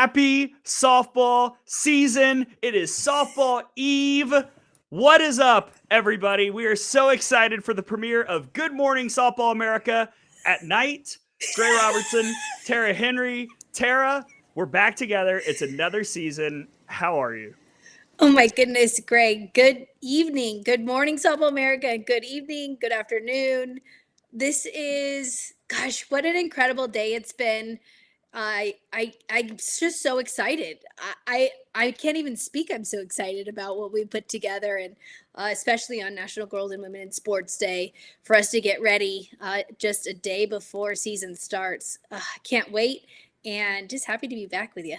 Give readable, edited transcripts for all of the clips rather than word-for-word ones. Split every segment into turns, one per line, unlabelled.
Happy softball season. It is softball eve. What is up, everybody? We are so excited for the premiere of Good Morning Softball America at night. Gray Robertson, Tara Henry. Tara, we're back together. It's another season. How are you?
Oh my goodness, Greg. Good evening. Good morning, Softball America, and good evening, good afternoon. This is, gosh, what an incredible day it's been. I'm just so excited. I can't even speak. I'm so excited about what we put together, and especially on National Girls and Women in Sports Day for us to get ready just a day before season starts. I can't wait, and just happy to be back with you.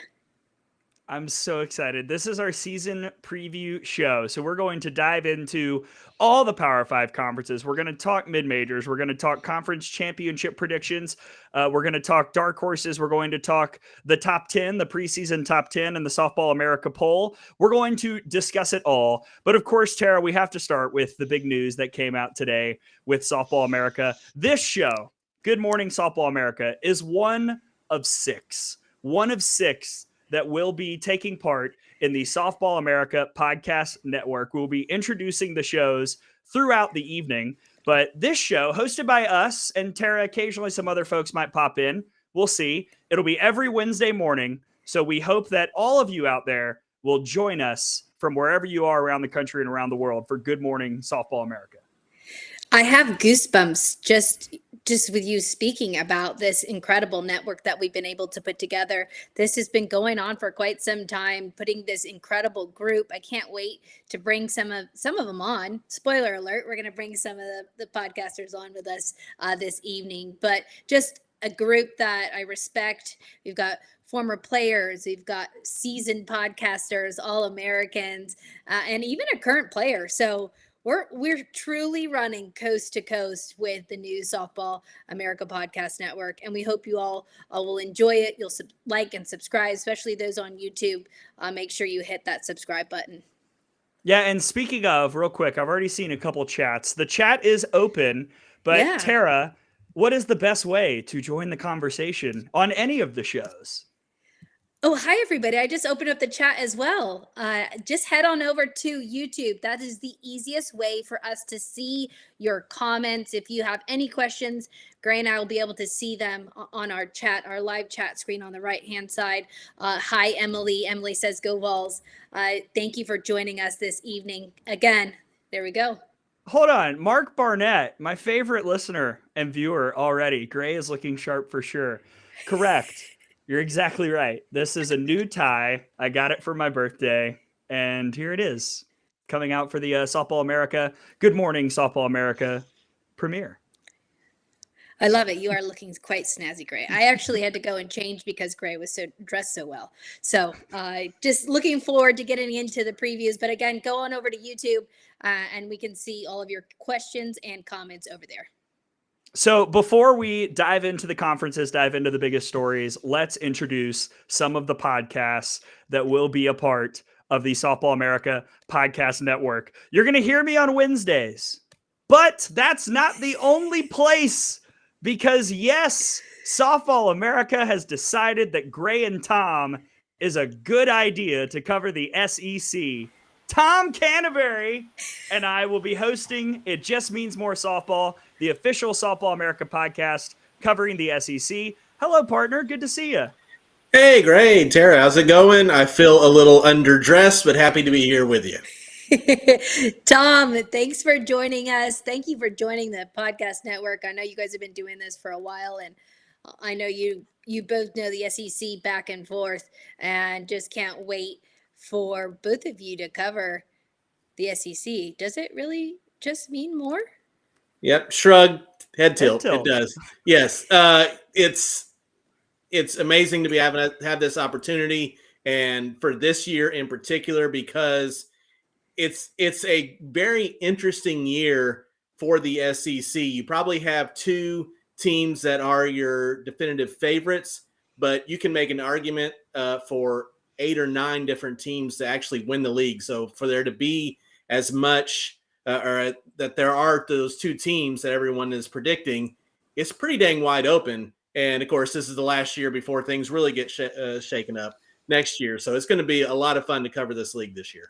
I'm so excited. This is our season preview show. So we're going to dive into all the Power 5 conferences. We're going to talk mid-majors. We're going to talk conference championship predictions. We're going to talk dark horses. We're going to talk the top 10, the preseason top 10 and the Softball America poll. We're going to discuss it all. But of course, Tara, we have to start with the big news that came out today with Softball America. This show, Good Morning Softball America, is one of six that will be taking part in the Softball America podcast network. We'll be introducing the shows throughout the evening, but this show, hosted by us and Tara, occasionally some other folks might pop in. We'll see. It'll be every Wednesday morning, so we hope that all of you out there will join us from wherever you are around the country and around the world for Good Morning Softball America.
I have goosebumps just with you speaking about this incredible network that we've been able to put together. This has been going on for quite some time, putting this incredible group. I can't wait to bring some of them on. Spoiler alert, we're going to bring some of the podcasters on with us this evening, but just a group that I respect. We've got former players, we've got seasoned podcasters, All-Americans, and even a current player. So we're truly running coast to coast with the new Softball America Podcast Network, and we hope you all will enjoy it. You'll like and subscribe, especially those on YouTube. Make sure you hit that subscribe button.
Yeah, and speaking of, real quick, I've already seen a couple chats. The chat is open, but yeah. Tara, what is the best way to join the conversation on any of the shows?
Oh, hi, everybody. I just opened up the chat as well. Just head on over to YouTube. That is the easiest way for us to see your comments. If you have any questions, Gray and I will be able to see them on our chat, our live chat screen on the right-hand side. Hi, Emily. Emily says, go Vols. Thank you for joining us this evening. Again, there we go.
Hold on. Mark Barnett, my favorite listener and viewer already. Gray is looking sharp for sure. Correct. You're exactly right. This is a new tie. I got it for my birthday, and here it is, coming out for the Softball America Good Morning Softball America premiere.
I love it. You are looking quite snazzy, Gray. I actually had to go and change because Gray was dressed so well. So just looking forward to getting into the previews. But again, go on over to YouTube, and we can see all of your questions and comments over there.
So before we dive into the conferences, dive into the biggest stories, let's introduce some of the podcasts that will be a part of the Softball America Podcast Network. You're going to hear me on Wednesdays, but that's not the only place, because yes, Softball America has decided that Gray and Tom is a good idea to cover the SEC. Tom Canterbury and I will be hosting It Just Means More Softball, the official Softball America podcast covering the SEC. Hello, partner. Good to see you.
Hey, great. Tara, how's it going? I feel a little underdressed, but happy to be here with you.
Tom, thanks for joining us. Thank you for joining the podcast network. I know you guys have been doing this for a while, and I know you both know the SEC back and forth, and just can't wait for both of you to cover the SEC. Does it really just mean more?
Yep. Shrug, head tilt. It does. Yes. It's amazing to be have this opportunity, and for this year in particular, because it's a very interesting year for the SEC. You probably have two teams that are your definitive favorites, but you can make an argument for 8 or 9 different teams to actually win the league. So for there to be as much or that there are those two teams that everyone is predicting, it's pretty dang wide open. And of course, this is the last year before things really get shaken up. next year. So it's going to be a lot of fun to cover this league this year.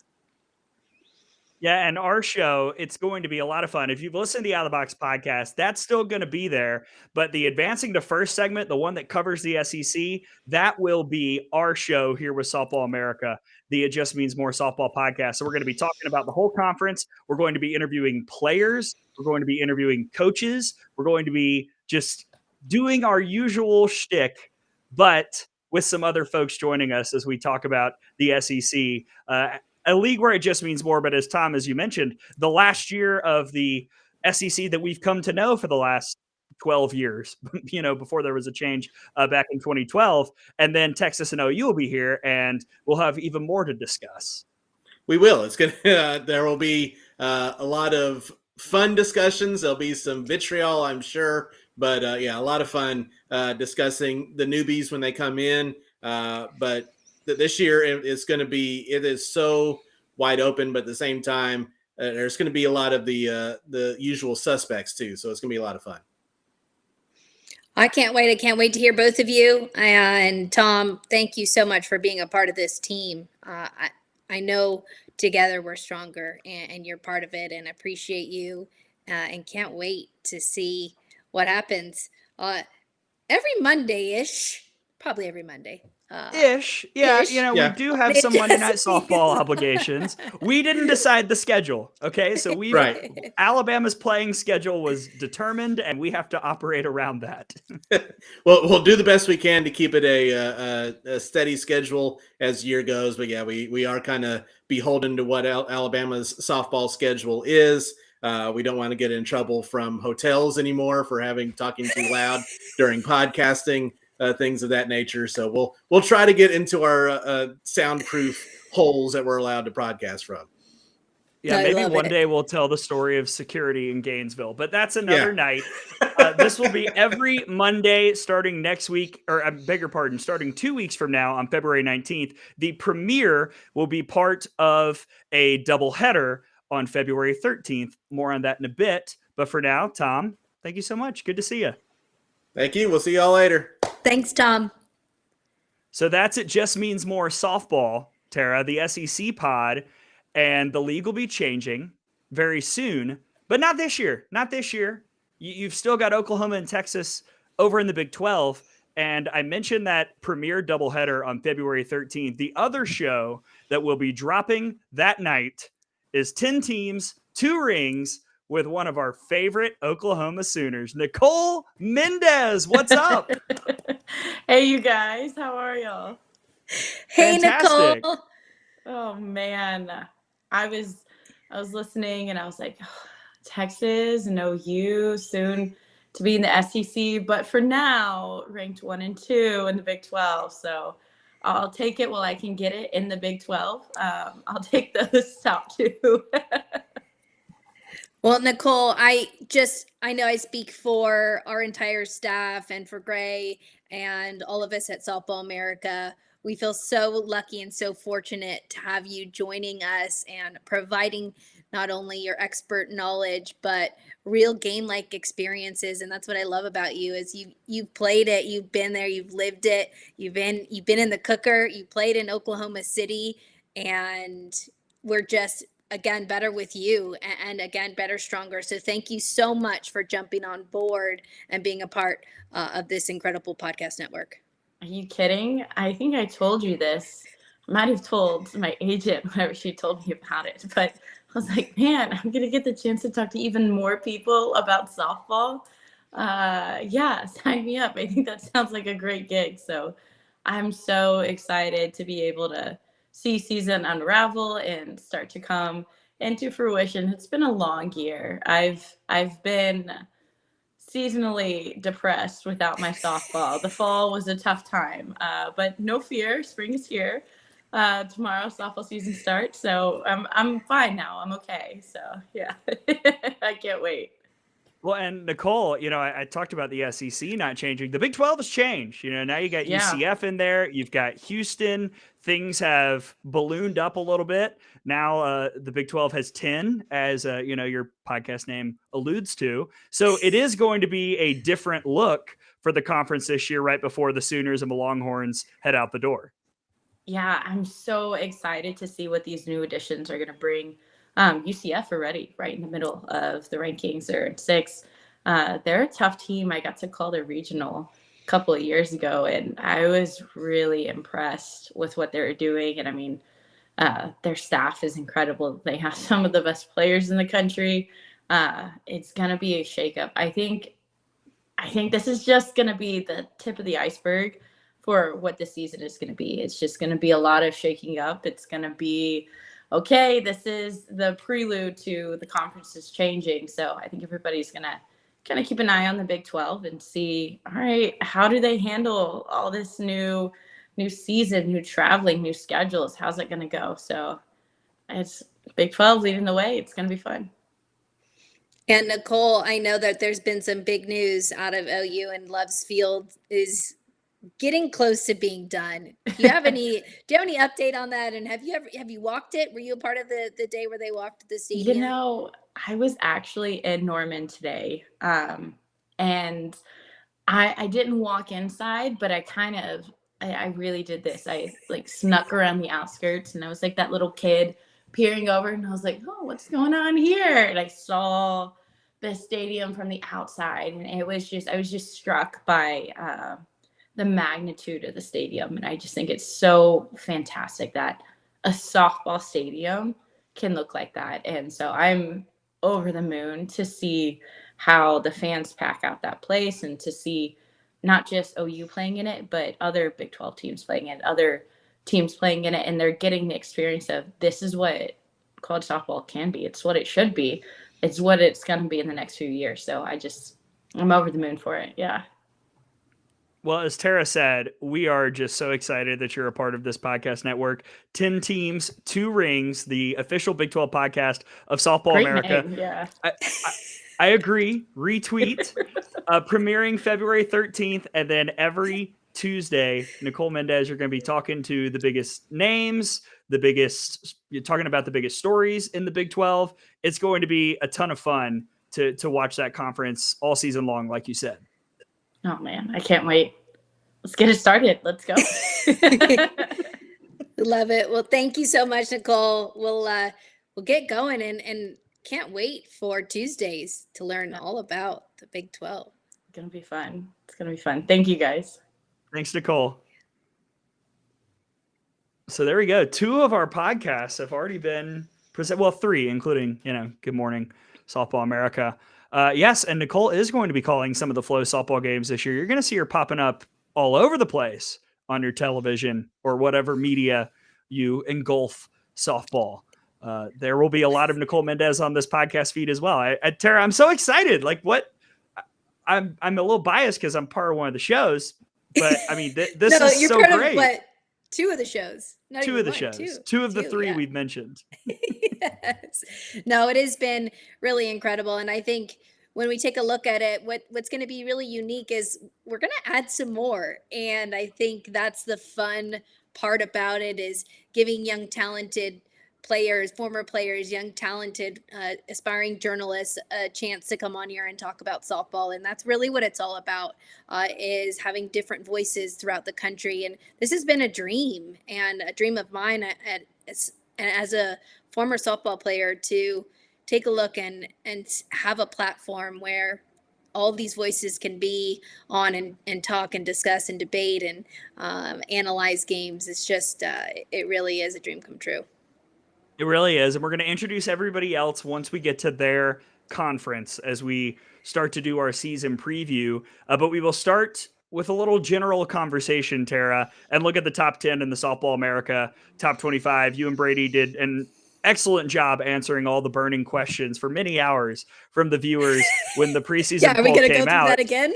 Yeah, and our show, it's going to be a lot of fun. If you've listened to the Out of the Box podcast, that's still going to be there. But the Advancing to First segment, the one that covers the SEC, that will be our show here with Softball America, the It Just Means More Softball podcast. So we're going to be talking about the whole conference. We're going to be interviewing players. We're going to be interviewing coaches. We're going to be just doing our usual shtick, but with some other folks joining us as we talk about the SEC. A league where it just means more. But as Tom, as you mentioned, the last year of the SEC that we've come to know for the last 12 years, before there was a change back in 2012. And then Texas and OU will be here, and we'll have even more to discuss.
We will. It's going to, there will be a lot of fun discussions. There'll be some vitriol, I'm sure. But a lot of fun discussing the newbies when they come in. But this year it is so wide open, but at the same time, there's going to be a lot of the usual suspects too. So it's going to be a lot of fun.
I can't wait. I can't wait to hear both of you. And Tom, thank you so much for being a part of this team. I know together we're stronger, and you're part of it, and I appreciate you, and can't wait to see what happens every Monday-ish, probably every Monday.
Ish. Yeah, we do have some Monday night softball obligations. We didn't decide the schedule, okay? So Alabama's playing schedule was determined, and we have to operate around that.
Well, we'll do the best we can to keep it a steady schedule as the year goes. But yeah, we are kind of beholden to what Alabama's softball schedule is. We don't want to get in trouble from hotels anymore for talking too loud during podcasting. Things of that nature. So we'll try to get into our soundproof holes that we're allowed to broadcast from.
Yeah, maybe one day we'll tell the story of security in Gainesville, but that's another night. This will be every Monday starting next week, or I beg your pardon, starting 2 weeks from now on February 19th. The premiere will be part of a doubleheader on February 13th. More on that in a bit. But for now, Tom, thank you so much. Good to see you.
Thank you. We'll see y'all later.
Thanks, Tom.
So that's It Just Means More Softball, Tara, the SEC pod, and the league will be changing very soon, but not this year. Not this year. You've still got Oklahoma and Texas over in the Big 12, and I mentioned that premiere doubleheader on February 13th. The other show that will be dropping that night is 10 teams, 2 rings, with one of our favorite Oklahoma Sooners, Nicole Mendez. What's up?
Hey, you guys. How are y'all?
Hey,
Fantastic.
Nicole.
Oh, man. I was listening, and I was like, Texas and OU soon to be in the SEC, but for now, ranked 1 and 2 in the Big 12. So I'll take it while I can get it in the Big 12. I'll take those top 2.
Well, Nicole, I know I speak for our entire staff and for Gray and all of us at Softball America. We feel so lucky and so fortunate to have you joining us and providing not only your expert knowledge, but real game-like experiences. And that's what I love about you is you've played it, you've been there, you've lived it, you've been in the cooker, you played in Oklahoma City, and we're just again better with you, and again better, stronger. So thank you so much for jumping on board and being a part of this incredible podcast network.
Are you kidding? I think I told you this. I might have told my agent whenever she told me about it, but I was like, man, I'm gonna get the chance to talk to even more people about softball. Sign me up. I think that sounds like a great gig. So I'm so excited to be able to see season unravel and start to come into fruition. It's been a long year. I've been seasonally depressed without my softball. The fall was a tough time, but no fear, spring is here. Tomorrow softball season starts, so I'm fine now. I'm okay. So yeah, I can't wait.
Well, and Nicole, I talked about the SEC not changing. The Big 12 has changed. Now you got UCF in there. You've got Houston. Things have ballooned up a little bit. Now the Big 12 has 10, as your podcast name alludes to. So it is going to be a different look for the conference this year, right before the Sooners and the Longhorns head out the door.
Yeah, I'm so excited to see what these new additions are going to bring. UCF already right in the middle of the rankings. They're in 6th. They're a tough team. I got to call their regional a couple of years ago, and I was really impressed with what they're doing. And I mean, their staff is incredible. They have some of the best players in the country. It's going to be a shakeup. I think this is just going to be the tip of the iceberg for what the season is going to be. It's just going to be a lot of shaking up. It's going to be, okay, this is the prelude to the conferences changing. So I think everybody's going to kind of keep an eye on the Big 12 and see, all right, how do they handle all this new season, new traveling, new schedules? How's it going to go? So it's Big 12 leading the way. It's going to be fun.
And Nicole, I know that there's been some big news out of OU, and Love's Field is getting close to being done. Do you have any update on that? And have you walked it? Were you a part of the day where they walked the stadium?
You know, I was actually in Norman today. And I didn't walk inside, but I really did this. I like snuck around the outskirts, and I was like that little kid peering over, and I was like, oh, what's going on here? And I saw the stadium from the outside, and I was just struck by the magnitude of the stadium. And I just think it's so fantastic that a softball stadium can look like that. And so I'm over the moon to see how the fans pack out that place, and to see not just OU playing in it, but other Big 12 teams playing in it, other teams playing in it, and they're getting the experience of, this is what college softball can be. It's what it should be. It's what it's going to be in the next few years. So I'm over the moon for it. Yeah.
Well, as Tara said, we are just so excited that you're a part of this podcast network. 10 teams, 2 rings, the official Big 12 podcast of Softball
Great
America.
name, yeah.
I agree. Retweet. Premiering February 13th, and then every Tuesday, Nicole Mendez, you're going to be talking to the biggest names, you're talking about the biggest stories in the Big 12. It's going to be a ton of fun to watch that conference all season long, like you said.
Oh man, I can't wait. Let's get it started. Let's go.
Love it. Well, thank you so much, Nicole. We'll get going, and can't wait for Tuesdays to learn all about the Big 12.
It's gonna be fun. It's gonna be fun. Thank you, guys.
Thanks, Nicole. So there we go. 2 of our podcasts have already been presented. Well, 3, including, Good Morning Softball America. Yes, and Nicole is going to be calling some of the Flow softball games this year. You're going to see her popping up all over the place on your television or whatever media you engulf softball. There will be a lot of Nicole Mendez on this podcast feed as well. Tara, I'm so excited. Like, what? I'm a little biased because I'm part of one of the shows, but I mean, this
No,
is
you're
so
part of,
great.
what, 2 of the shows. Not
2
even
of the
one,
shows. 2 of the 3
yeah.
we've mentioned.
Yes. No, it has been really incredible. And I think when we take a look at it, what's going to be really unique is we're going to add some more. And I think that's the fun part about it, is giving young, talented players, former players, young, talented, aspiring journalists a chance to come on here and talk about softball. And that's really what it's all about, is having different voices throughout the country. And this has been a dream, and a dream of mine as a former softball player, to take a look and have a platform where all these voices can be on and talk and discuss and debate and analyze games. It's just, it really is a dream come true.
It really is. And we're going to introduce everybody else once we get to their conference as we start to do our season preview. But we will start with a little general conversation, Tara, and look at the top 10 in the Softball America top 25. You and Brady did an excellent job answering all the burning questions for many hours from the viewers when the preseason
Are we
poll
going to go
came
through
out.
that again?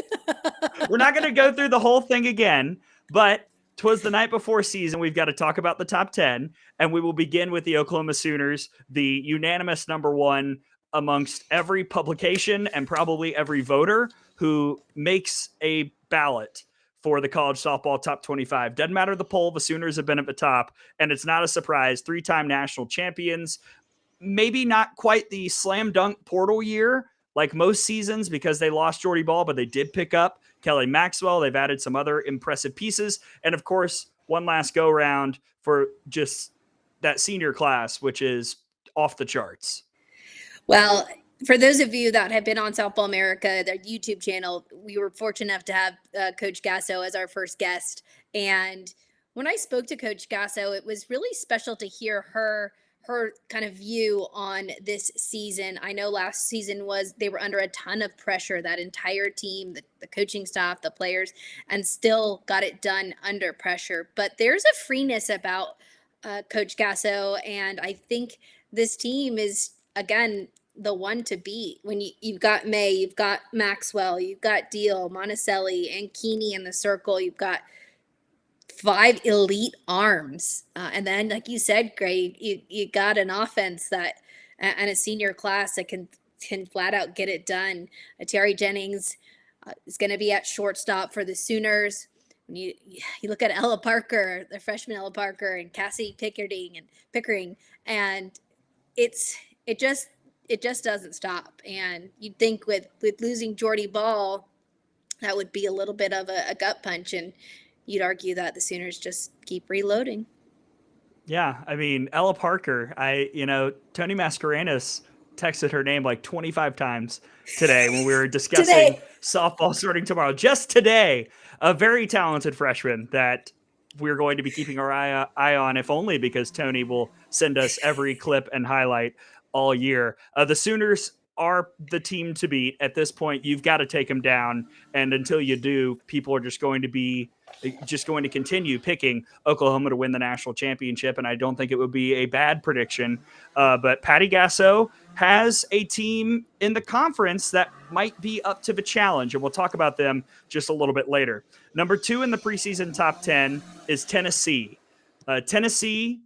We're not going to go through the whole thing again, but 'twas the night before season. We've got to talk about the top 10, and we will begin with the Oklahoma Sooners, the unanimous number 1 amongst every publication and probably every voter who makes a ballot for the college softball top 25. Doesn't matter the poll, the Sooners have been at the top, and it's not a surprise. 3-time national champions, maybe not quite the slam dunk portal year like most seasons because they lost Jordy Ball, but they did pick up Kelly Maxwell. They've added some other impressive pieces. And of course, one last go round for just that senior class, which is off the charts.
Well, for those of you that have been on Softball America, their YouTube channel, we were fortunate enough to have Coach Gasso as our first guest. And when I spoke to Coach Gasso, it was really special to hear her kind of view on this season. I know last season they were under a ton of pressure, that entire team, the coaching staff, the players, and still got it done under pressure. But there's a freeness about Coach Gasso, and I think this team is, again, the one to beat. When you've got May, you've got Maxwell, you've got Deal, Monticelli, and Keeney in the circle. You've got 5 elite arms. And then, like you said, Gray, you got an offense that and a senior class that can flat out get it done. Terry Jennings is going to be at shortstop for the Sooners. When you look at Ella Parker, the freshman Ella Parker, and Cassie Pickering, and it just doesn't stop. And you'd think with losing Jordy Ball, that would be a little bit of a gut punch, and you'd argue that the Sooners just keep reloading.
Yeah, I mean, Ella Parker, Tony Mascarenas texted her name like 25 times today when we were discussing softball starting tomorrow. Just today, a very talented freshman that we're going to be keeping our eye on, if only because Tony will send us every clip and highlight all year. The Sooners are the team to beat. At this point, you've got to take them down. And until you do, people are just going to continue picking Oklahoma to win the national championship. And I don't think it would be a bad prediction. But Patty Gasso has a team in the conference that might be up to the challenge. And we'll talk about them just a little bit later. Number 2 in the preseason top 10 is Tennessee. Tennessee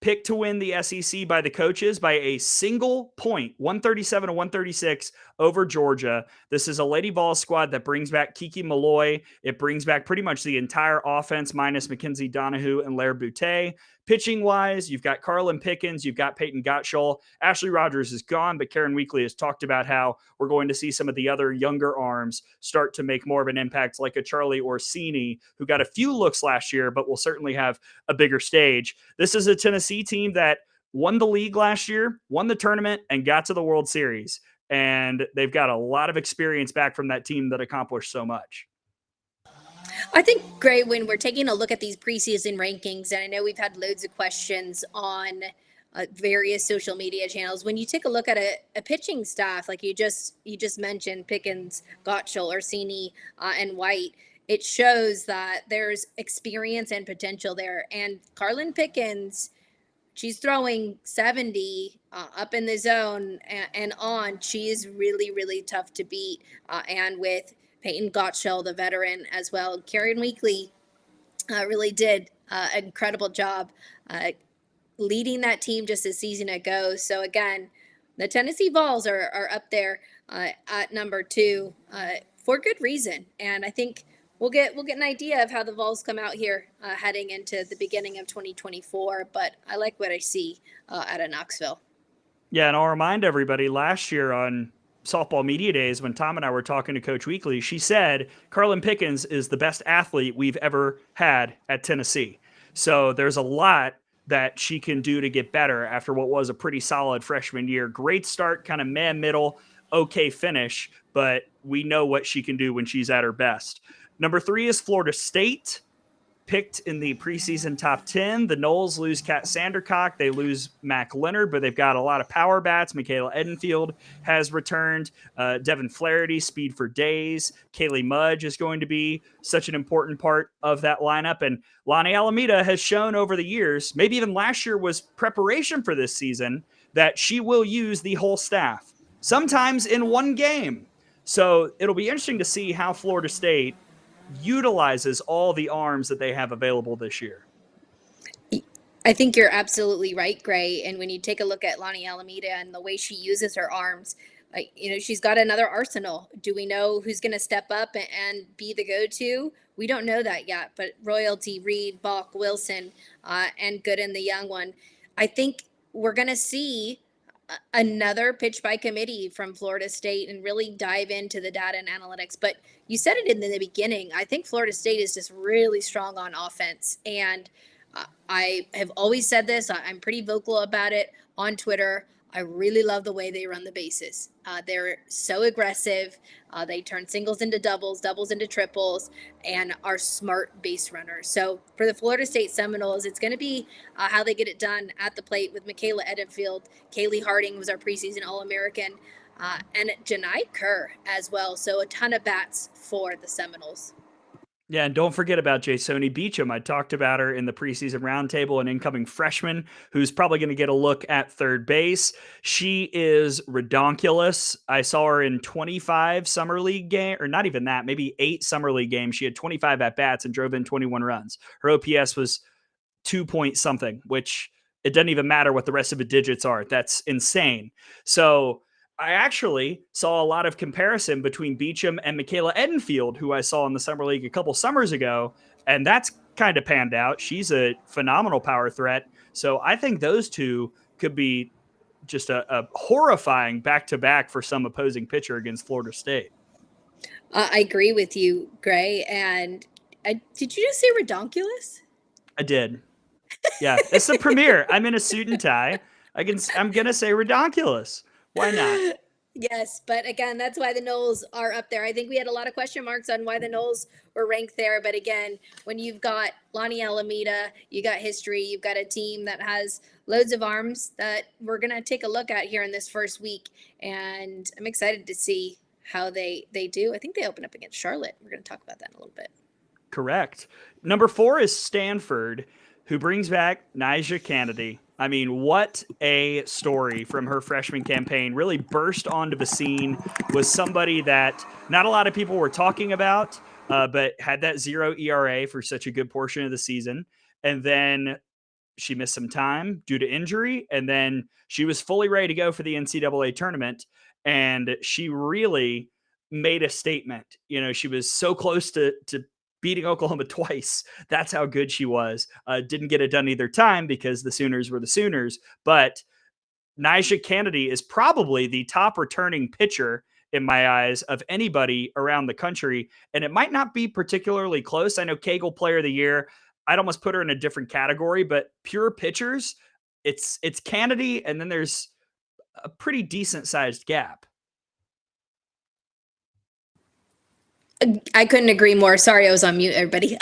picked to win the SEC by the coaches by a single point, 137 to 136 over Georgia. This is a Lady Vols squad that brings back Kiki Malloy. It brings back pretty much the entire offense minus Mackenzie Donahue and Lair Boutte. Pitching-wise, you've got Carlin Pickens, you've got Peyton Gottschall. Ashley Rogers is gone, but Karen Weekly has talked about how we're going to see some of the other younger arms start to make more of an impact, like a Charlie Orsini, who got a few looks last year, but will certainly have a bigger stage. This is a Tennessee team that won the league last year, won the tournament, and got to the World Series. And they've got a lot of experience back from that team that accomplished so much.
I think, Gray, when we're taking a look at these preseason rankings, and I know we've had loads of questions on various social media channels, when you take a look at a pitching staff, like you just mentioned, Pickens, Gottschall, Orsini, and White, it shows that there's experience and potential there. And Carlin Pickens, she's throwing 70 up in the zone and on. She is really, really tough to beat. And with Peyton Gottschall, the veteran, as well, Karen Weekly really did an incredible job leading that team just a season ago. So again, the Tennessee Vols are up there at number 2 for good reason. And I think we'll get an idea of how the Vols come out here heading into the beginning of 2024. But I like what I see out of Knoxville.
Yeah, and I'll remind everybody, last year on Softball Media Days, when Tom and I were talking to Coach Weekly, she said Carlin Pickens is the best athlete we've ever had at Tennessee. So there's a lot that she can do to get better after what was a pretty solid freshman year. Great start, kind of middle, okay finish, but we know what she can do when she's at her best. Number 3 is Florida State, picked in the preseason top 10. The Noles lose Kat Sandercock. They lose Mac Leonard, but they've got a lot of power bats. Michaela Edenfield has returned. Devin Flaherty, speed for days. Kaylee Mudge is going to be such an important part of that lineup. And Lonnie Alameda has shown over the years, maybe even last year was preparation for this season, that she will use the whole staff, sometimes in one game. So it'll be interesting to see how Florida State utilizes all the arms that they have available this year.
I think you're absolutely right, Gray. And when you take a look at Lonnie Alameda and the way she uses her arms, she's got another arsenal. Do we know who's going to step up and be the go-to? We don't know that yet, but Royalty, Reed, Bach, Wilson, and Gooden, the young one. I think we're going to see another pitch by committee from Florida State and really dive into the data and analytics. But you said it in the beginning. I think Florida State is just really strong on offense. And I have always said this. I'm pretty vocal about it on Twitter. I really love the way they run the bases. They're so aggressive. They turn singles into doubles, doubles into triples, and are smart base runners. So for the Florida State Seminoles, it's going to be how they get it done at the plate with Michaela Edenfield. Kaylee Harding was our preseason All-American, and Janai Kerr as well. So a ton of bats for the Seminoles.
Yeah, and don't forget about Jasoni Beecham. I talked about her in the preseason roundtable, an incoming freshman who's probably going to get a look at third base. She is redonkulous. I saw her in 25 summer league game, or not even that, maybe 8 summer league games. She had 25 at bats and drove in 21 runs. Her OPS was 2 point something, which it doesn't even matter what the rest of the digits are. That's insane. So I actually saw a lot of comparison between Beecham and Michaela Edenfield, who I saw in the summer league a couple summers ago, and that's kind of panned out. She's a phenomenal power threat. So I think those two could be just a horrifying back-to-back for some opposing pitcher against Florida State.
I agree with you, Gray. And did you just say redonkulous?
I did. Yeah, it's the premiere. I'm in a suit and tie. I'm gonna say redonkulous. Why not?
Yes, but again, that's why the Noles are up there. I think we had a lot of question marks on why the Noles were ranked there. But again, when you've got Lonnie Alameda, you got history, you've got a team that has loads of arms that we're going to take a look at here in this first week. And I'm excited to see how they do. I think they open up against Charlotte. We're going to talk about that in a little bit.
Correct. Number 4 is Stanford, who brings back Nyjah Kennedy. I mean, what a story from her freshman campaign. Really burst onto the scene, was somebody that not a lot of people were talking about, but had that 0 ERA for such a good portion of the season. And then she missed some time due to injury, and then she was fully ready to go for the NCAA tournament, and she really made a statement. You know, she was so close to beating Oklahoma twice. That's how good she was. Didn't get it done either time because the Sooners were the Sooners. But Nyjah Kennedy is probably the top returning pitcher in my eyes of anybody around the country. And it might not be particularly close. I know Kegel Player of the Year, I'd almost put her in a different category, but pure pitchers, it's Kennedy, and then there's a pretty decent sized gap.
I couldn't agree more. Sorry, I was on mute, everybody.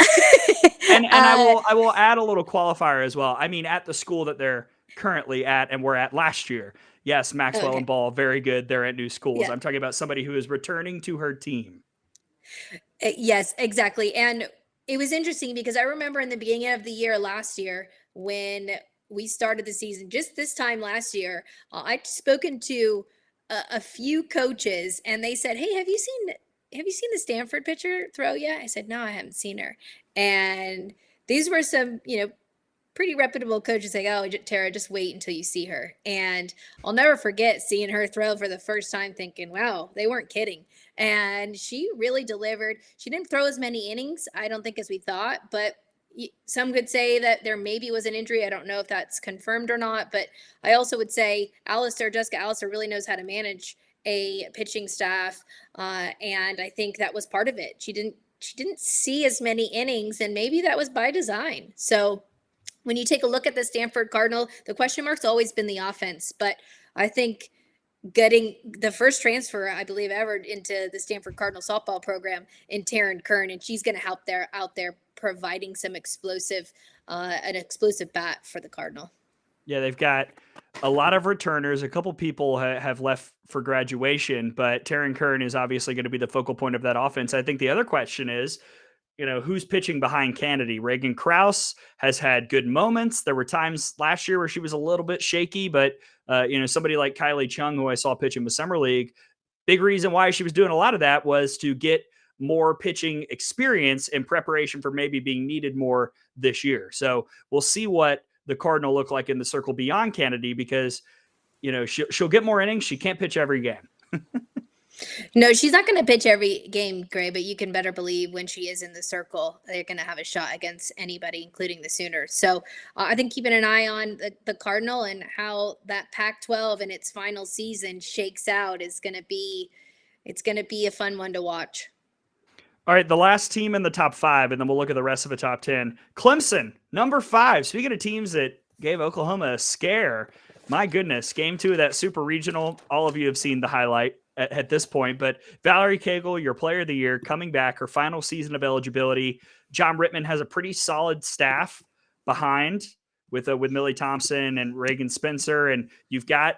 and I will add a little qualifier as well. I mean, at the school that they're currently at and were at last year. Yes, Maxwell and Ball, very good. They're at new schools. Yeah. I'm talking about somebody who is returning to her team.
Yes, exactly. And it was interesting because I remember in the beginning of the year last year when we started the season, just this time last year, I'd spoken to a few coaches and they said, "Hey, have you seen the Stanford pitcher throw yet?" I said, "No, I haven't seen her." And these were some, pretty reputable coaches like, "Oh, Tara, just wait until you see her." And I'll never forget seeing her throw for the first time thinking, wow, they weren't kidding. And she really delivered. She didn't throw as many innings, I don't think, as we thought, but some could say that there maybe was an injury. I don't know if that's confirmed or not, but I also would say Jessica Allister really knows how to manage a pitching staff. And I think that was part of it. She didn't see as many innings, and maybe that was by design. So when you take a look at the Stanford Cardinal, the question mark's always been the offense, but I think getting the first transfer, I believe, ever into the Stanford Cardinal softball program in Taryn Kern, and she's going to help out there providing some an explosive bat for the Cardinal.
Yeah, they've got a lot of returners. A couple people have left for graduation, but Taryn Kern is obviously going to be the focal point of that offense. I think the other question is, who's pitching behind Kennedy? Reagan Krause has had good moments. There were times last year where she was a little bit shaky, but somebody like Kylie Chung, who I saw pitch in the summer league, big reason why she was doing a lot of that was to get more pitching experience in preparation for maybe being needed more this year. So we'll see what the Cardinal look like in the circle beyond Kennedy, because she'll get more innings. She can't pitch every game.
No, she's not going to pitch every game, Gray, but you can better believe when she is in the circle, they're going to have a shot against anybody, including the Sooners. So I think keeping an eye on the Cardinal and how that Pac-12 in its final season shakes out is going to be a fun one to watch.
All right, the last team in the top 5, and then we'll look at the rest of the top 10. Clemson, number 5. Speaking of teams that gave Oklahoma a scare, my goodness, game 2 of that super regional. All of you have seen the highlight at this point, but Valerie Cagle, your player of the year, coming back, her final season of eligibility. John Rittman has a pretty solid staff behind with Millie Thompson and Reagan Spencer, and you've got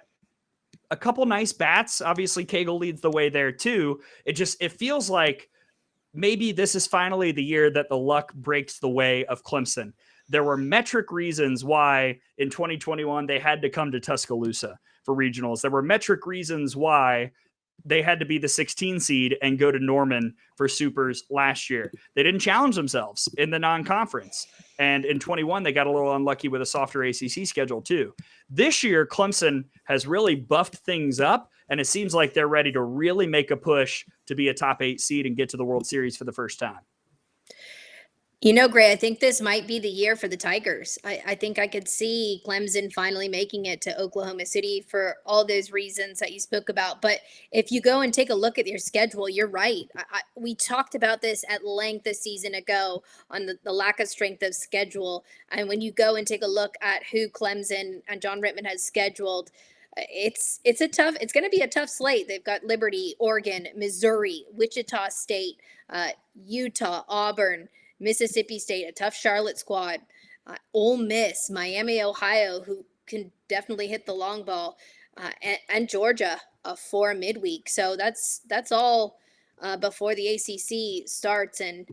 a couple nice bats. Obviously, Cagle leads the way there too. It feels like maybe this is finally the year that the luck breaks the way of Clemson. There were metric reasons why in 2021 they had to come to Tuscaloosa for regionals. There were metric reasons why they had to be the 16 seed and go to Norman for supers last year. They didn't challenge themselves in the non-conference. And in 21, they got a little unlucky with a softer ACC schedule too. This year, Clemson has really buffed things up, and it seems like they're ready to really make a push to be a top 8 seed and get to the World Series for the first time.
You know, Gray, I think this might be the year for the Tigers. I think I could see Clemson finally making it to Oklahoma City for all those reasons that you spoke about. But if you go and take a look at your schedule, you're right. We talked about this at length a season ago on the lack of strength of schedule. And when you go and take a look at who Clemson and John Rittman has scheduled, it's going to be a tough slate. They've got Liberty, Oregon, Missouri, Wichita State, Utah, Auburn, Mississippi State, a tough Charlotte squad, Ole Miss, Miami, Ohio, who can definitely hit the long ball, and Georgia for a midweek. So that's all before the ACC starts, and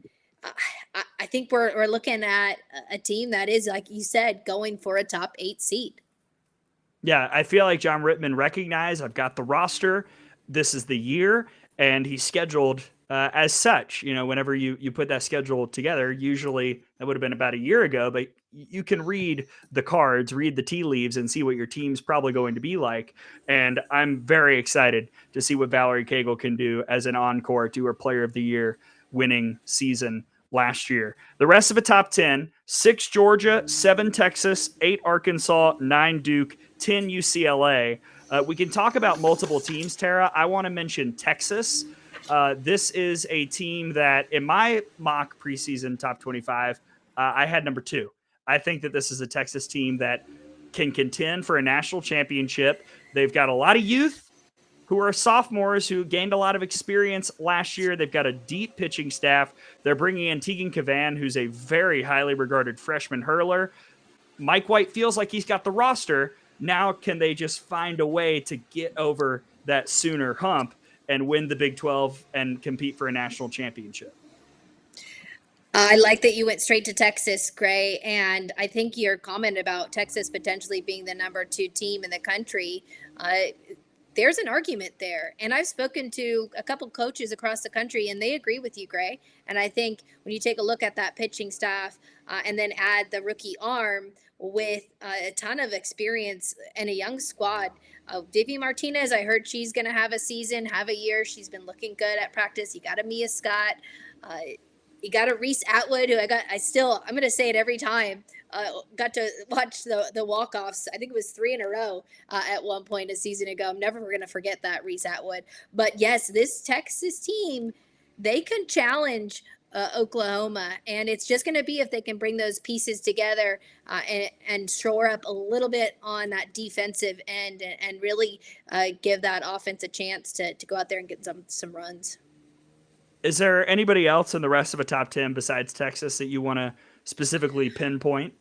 I think we're looking at a team that is, like you said, going for a top 8 seed.
Yeah, I feel like John Rittman recognized I've got the roster. This is the year, and he's scheduled as such. You know, whenever you put that schedule together, usually that would have been about a year ago, but you can read the cards, read the tea leaves, and see what your team's probably going to be like. And I'm very excited to see what Valerie Cagle can do as an encore to her Player of the Year winning season last year. The rest of the top 10, 6 Georgia, 7 Texas, 8 Arkansas, 9 Duke, 10 UCLA. We can talk about multiple teams, Tara. I want to mention Texas. This is a team that in my mock preseason top 25, I had number 2. I think that this is a Texas team that can contend for a national championship. They've got a lot of youth who are sophomores who gained a lot of experience last year. They've got a deep pitching staff. They're bringing in Tegan Cavan, who's a very highly regarded freshman hurler. Mike White feels like he's got the roster. Now can they just find a way to get over that Sooner hump and win the Big 12 and compete for a national championship?
I like that you went straight to Texas, Gray. And I think your comment about Texas potentially being the number 2 team in the country, there's an argument there. And I've spoken to a couple coaches across the country, and they agree with you, Gray. And I think when you take a look at that pitching staff and then add the rookie arm with a ton of experience and a young squad, Vivi Martinez, I heard she's going to have a year. She's been looking good at practice. You got a Mia Scott. You got a Reese Atwood, who I'm going to say it every time, got to watch the walk-offs. I think it was 3 in a row at one point a season ago. I'm never going to forget that, Reese Atwood. But yes, this Texas team, they can challenge Oklahoma, and it's just going to be if they can bring those pieces together and shore up a little bit on that defensive end and really give that offense a chance to go out there and get some runs.
Is there anybody else in the rest of a top 10 besides Texas that you want to specifically pinpoint?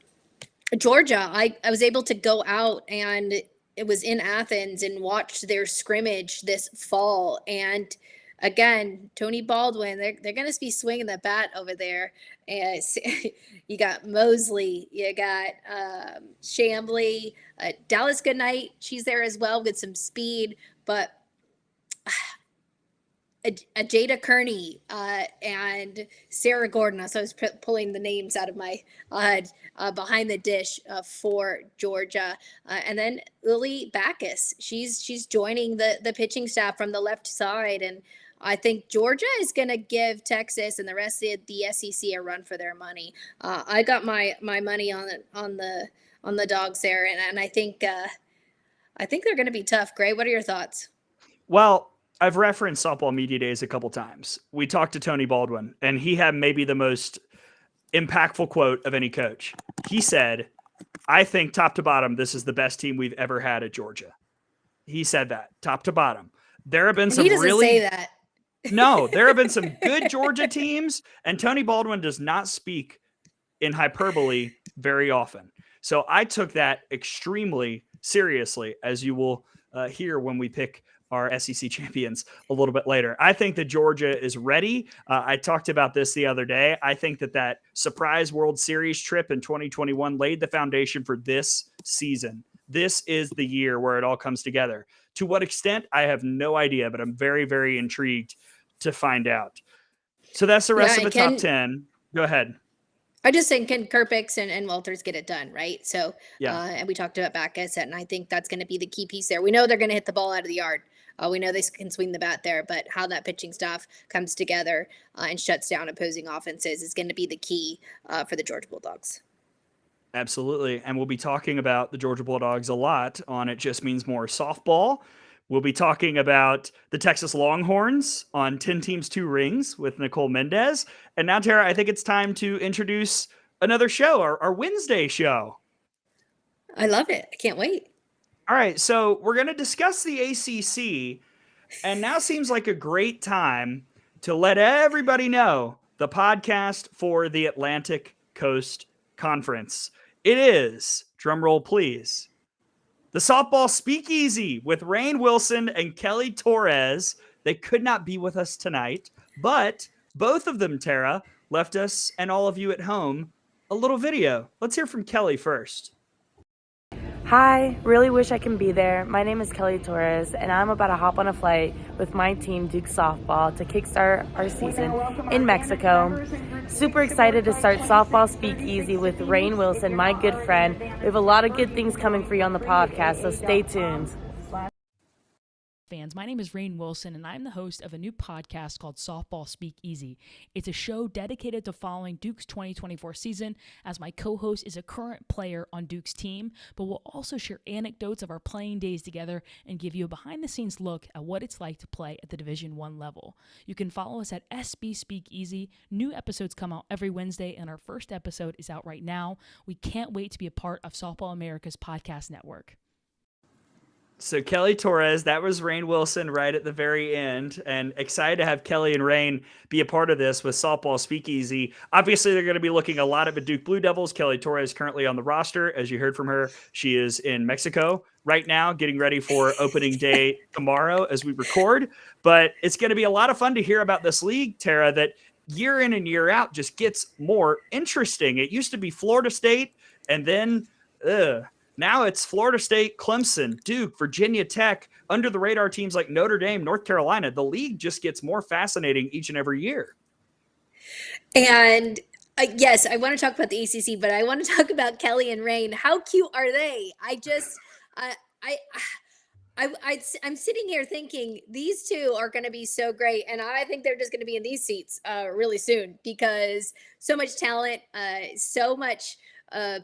Georgia. I was able to go out, and it was in Athens, and watched their scrimmage this fall. And again, Tony Baldwin, they're going to be swinging the bat over there. And you got Mosley, you got Chambly, Dallas Goodnight. She's there as well with some speed, but a Jada Kearney and Sarah Gordon. So I was pulling the names out of my behind the dish for Georgia. And then Lily Backus. She's joining the pitching staff from the left side. And I think Georgia is going to give Texas and the rest of the SEC a run for their money. I got my money on the dogs there, and I think they're going to be tough. Gray, what are your thoughts?
Well, I've referenced Softball Media Days a couple times. We talked to Tony Baldwin, and he had maybe the most impactful quote of any coach. He said, I think top to bottom, this is the best team we've ever had at Georgia. He said that, top to bottom. There have been some
He doesn't say that.
No, there have been some good Georgia teams, and Tony Baldwin does not speak in hyperbole very often. So I took that extremely seriously, as you will hear when we pick our SEC champions a little bit later. I think that Georgia is ready. I talked about this the other day. I think that surprise World Series trip in 2021 laid the foundation for this season. This is the year where it all comes together. To what extent, I have no idea, but I'm very, very intrigued to find out. So that's the rest of the top 10. Go ahead.
I just think can Kerpix and Walters get it done, right? So,
Yeah.
And we talked about Backus, and I think that's going to be the key piece there. We know they're going to hit the ball out of the yard. We know they can swing the bat there, but how that pitching staff comes together and shuts down opposing offenses is going to be the key for the Georgia Bulldogs.
Absolutely. And we'll be talking about the Georgia Bulldogs a lot on It Just Means More Softball. We'll be talking about the Texas Longhorns on 10 Teams, 2 Rings with Nicole Mendez. And now, Tara, I think it's time to introduce another show, our Wednesday show.
I love it. I can't wait.
All right, so we're going to discuss the ACC, and now seems like a great time to let everybody know the podcast for the Atlantic Coast Conference. It is, drum roll please, the Softball Speakeasy with Rainn Wilson and Kelly Torres. They could not be with us tonight, but both of them, Tara, left us and all of you at home a little video. Let's hear from Kelly first.
Hi, really wish I can be there. My name is Kelly Torres, and I'm about to hop on a flight with my team, Duke Softball, to kickstart our season in Mexico. Super excited to start Softball Speakeasy with Rainn Wilson, my good friend. We have a lot of good things coming for you on the podcast, so stay tuned.
Fans, my name is Rainn Wilson, and I'm the host of a new podcast called Softball Speak Easy. It's a show dedicated to following Duke's 2024 season, as my co-host is a current player on Duke's team, but we'll also share anecdotes of our playing days together and give you a behind-the-scenes look at what it's like to play at the Division I level. You can follow us at SB Speak Easy. New episodes come out every Wednesday, and our first episode is out right now. We can't wait to be a part of Softball America's podcast network.
So Kelly Torres, that was Rainn Wilson right at the very end, and excited to have Kelly and Rainn be a part of this with Softball Speakeasy. Obviously, they're going to be looking a lot at the Duke Blue Devils. Kelly Torres currently on the roster. As you heard from her, she is in Mexico right now, getting ready for opening day tomorrow as we record. But it's going to be a lot of fun to hear about this league, Tara, that year in and year out just gets more interesting. It used to be Florida State, and then now it's Florida State, Clemson, Duke, Virginia Tech, under the radar teams like Notre Dame, North Carolina. The league just gets more fascinating each and every year.
And yes, I want to talk about the ACC, but I want to talk about Kelly and Rainn. How cute are they? I'm sitting here thinking these two are going to be so great, and I think they're just going to be in these seats really soon, because so much talent, so much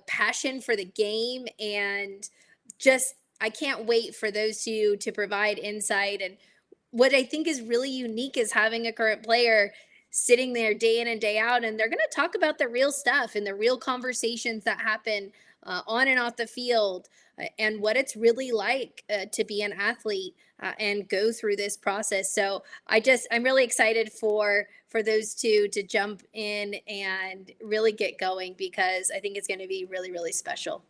passion for the game, and just I can't wait for those two to provide insight. And what I think is really unique is having a current player sitting there day in and day out, and they're going to talk about the real stuff and the real conversations that happen on and off the field, and what it's really like to be an athlete and go through this process. So I'm really excited for those two to jump in and really get going, because I think it's going to be really, really special.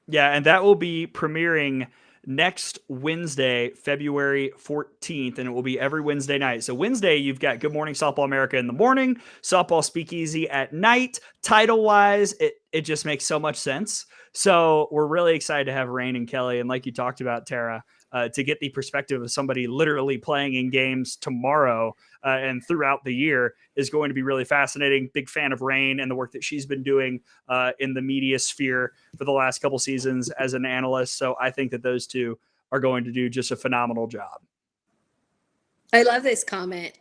Yeah, and that will be premiering next Wednesday, February 14th, and it will be every Wednesday night. So Wednesday, you've got Good Morning Softball America in the morning, Softball Speakeasy at night. Title-wise, it just makes so much sense. So we're really excited to have Rainn and Kelly, and like you talked about, Tara, to get the perspective of somebody literally playing in games tomorrow and throughout the year is going to be really fascinating. Big fan of Rainn and the work that she's been doing in the media sphere for the last couple seasons as an analyst. So I think that those two are going to do just a phenomenal job.
I love this comment.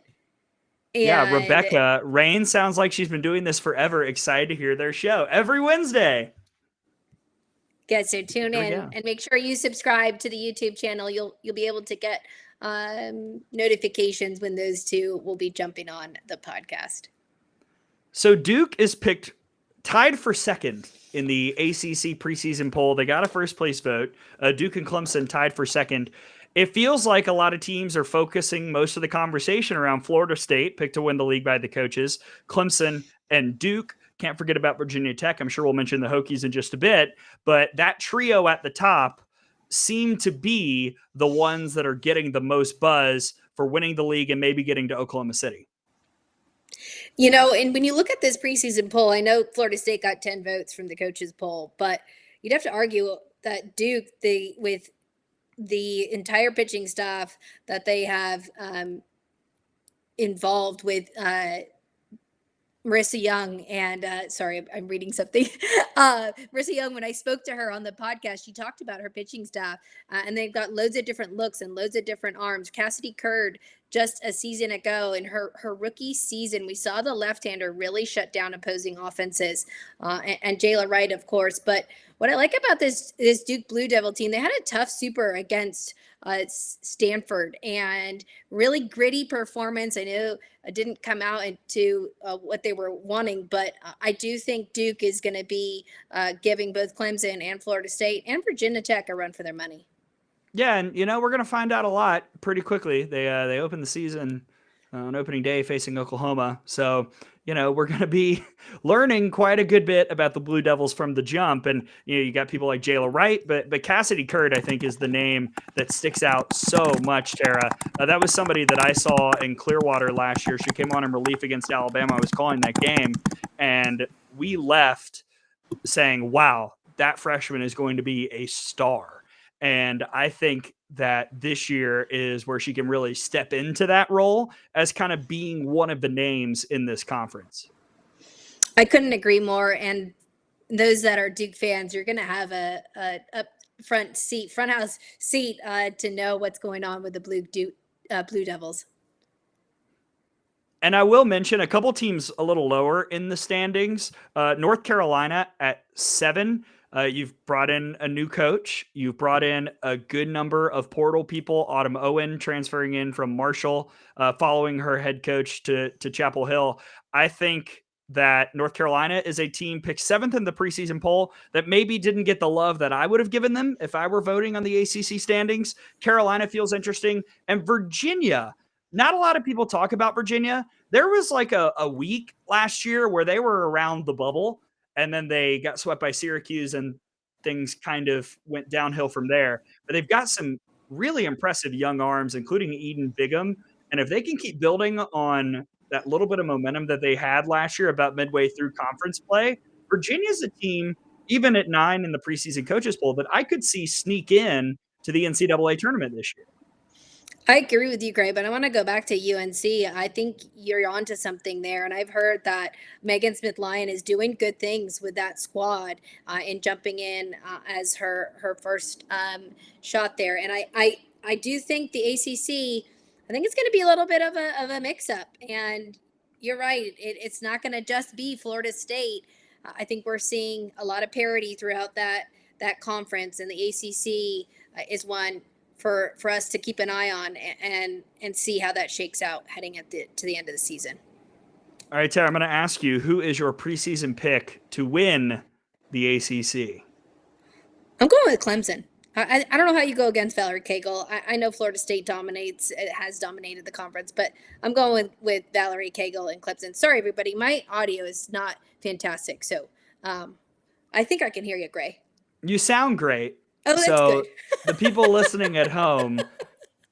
Yeah, Rebecca, Rainn sounds like she's been doing this forever. Excited to hear their show every Wednesday.
Yeah, so tune
There we
in
go.
and make sure you subscribe to the YouTube channel. You'll be able to get notifications when those two will be jumping on the podcast.
So Duke is tied for second in the ACC preseason poll. They got a first place vote. Duke and Clemson tied for second. It feels like a lot of teams are focusing most of the conversation around Florida State, picked to win the league by the coaches, Clemson and Duke. Can't forget about Virginia Tech. I'm sure we'll mention the Hokies in just a bit, but that trio at the top seem to be the ones that are getting the most buzz for winning the league and maybe getting to Oklahoma City.
And when you look at this preseason poll, I know Florida State got 10 votes from the coaches poll, but you'd have to argue that Duke, with the entire pitching staff that they have involved with Marissa Young and sorry, I'm reading something. Marissa Young, when I spoke to her on the podcast, she talked about her pitching staff and they've got loads of different looks and loads of different arms. Cassidy Curd, just a season ago in her rookie season, we saw the left-hander really shut down opposing offenses and Jayla Wright, of course. But what I like about this Duke Blue Devil team, they had a tough super against Stanford and really gritty performance. I know it didn't come out into what they were wanting, but I do think Duke is going to be giving both Clemson and Florida State and Virginia Tech a run for their money.
Yeah, and we're going to find out a lot pretty quickly. They open the season on opening day facing Oklahoma, so we're going to be learning quite a good bit about the Blue Devils from the jump. And you got people like Jayla Wright, but Cassidy Curd, I think, is the name that sticks out so much. Tara, that was somebody that I saw in Clearwater last year. She came on in relief against Alabama. I was calling that game, and we left saying, "Wow, that freshman is going to be a star." And I think that this year is where she can really step into that role as kind of being one of the names in this conference.
I couldn't agree more. And those that are Duke fans, you're going to have a front house seat to know what's going on with the Blue Devils.
And I will mention a couple teams a little lower in the standings. North Carolina at 7. You've brought in a new coach. You've brought in a good number of portal people. Autumn Owen transferring in from Marshall, following her head coach to Chapel Hill. I think that North Carolina is a team picked 7th in the preseason poll that maybe didn't get the love that I would have given them if I were voting on the ACC standings. Carolina feels interesting. And Virginia, not a lot of people talk about Virginia. There was like a week last year where they were around the bubble, and then they got swept by Syracuse and things kind of went downhill from there. But they've got some really impressive young arms, including Eden Bigham. And if they can keep building on that little bit of momentum that they had last year about midway through conference play, Virginia's a team, even at 9 in the preseason coaches poll, that I could see sneak in to the NCAA tournament this year.
I agree with you, Gray, but I want to go back to UNC. I think you're onto something there. And I've heard that Megan Smith-Lyon is doing good things with that squad in jumping in as her first shot there. And I do think the ACC, I think it's going to be a little bit of a mix-up. And you're right. It's not going to just be Florida State. I think we're seeing a lot of parity throughout that conference. And the ACC is one for us to keep an eye on and see how that shakes out heading to the end of the season.
All right, Tara, I'm going to ask you, who is your preseason pick to win the ACC?
I'm going with Clemson. I don't know how you go against Valerie Cagle. I know Florida State dominates. It has dominated the conference, but I'm going with Valerie Cagle and Clemson. Sorry, everybody. My audio is not fantastic, so I think I can hear you, Gray.
You sound great.
Oh, that's
so
good.
The people listening at home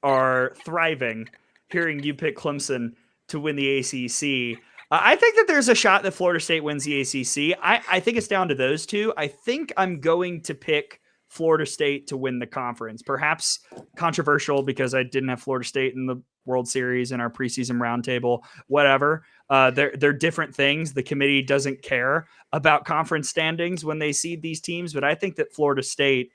are thriving hearing you pick Clemson to win the ACC. I think that there's a shot that Florida State wins the ACC. I think it's down to those two. I think I'm going to pick Florida State to win the conference. Perhaps controversial because I didn't have Florida State in the World Series in our preseason roundtable, whatever. They're different things. The committee doesn't care about conference standings when they seed these teams, but I think that Florida State,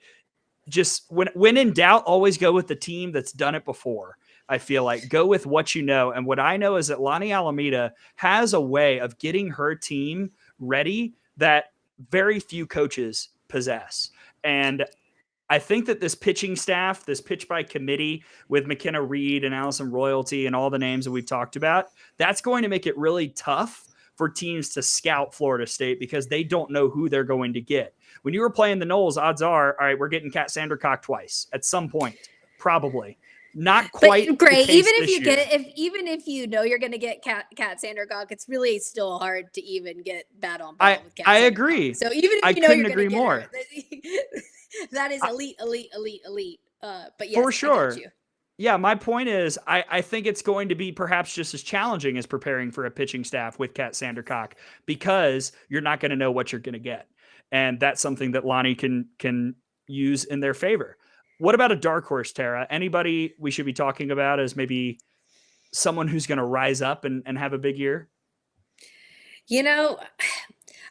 just when in doubt, always go with the team that's done it before. I feel like go with what you know. And what I know is that Lonnie Alameda has a way of getting her team ready that very few coaches possess. And I think that this pitching staff, this pitch by committee with McKenna Reed and Allison Royalty and all the names that we've talked about, that's going to make it really tough for teams to scout Florida State because they don't know who they're going to get. When you were playing the Noles, odds are, all right, we're getting Kat Sandercock twice at some point, probably. Not quite.
But Gray,
even if you
get it, even if you know you're going to get Kat Sandercock, it's really still hard to even get bat on ball with Kat
I
Sandercock.
agree.
So even if
I
you know
couldn't
you're
agree
going to
more.
get her, that is elite. But yes,
for sure.
I get you.
Yeah, my point is I think it's going to be perhaps just as challenging as preparing for a pitching staff with Kat Sandercock because you're not going to know what you're going to get. And that's something that Lonnie can use in their favor. What about a dark horse, Tara? Anybody we should be talking about as maybe someone who's going to rise up and have a big year?
You know,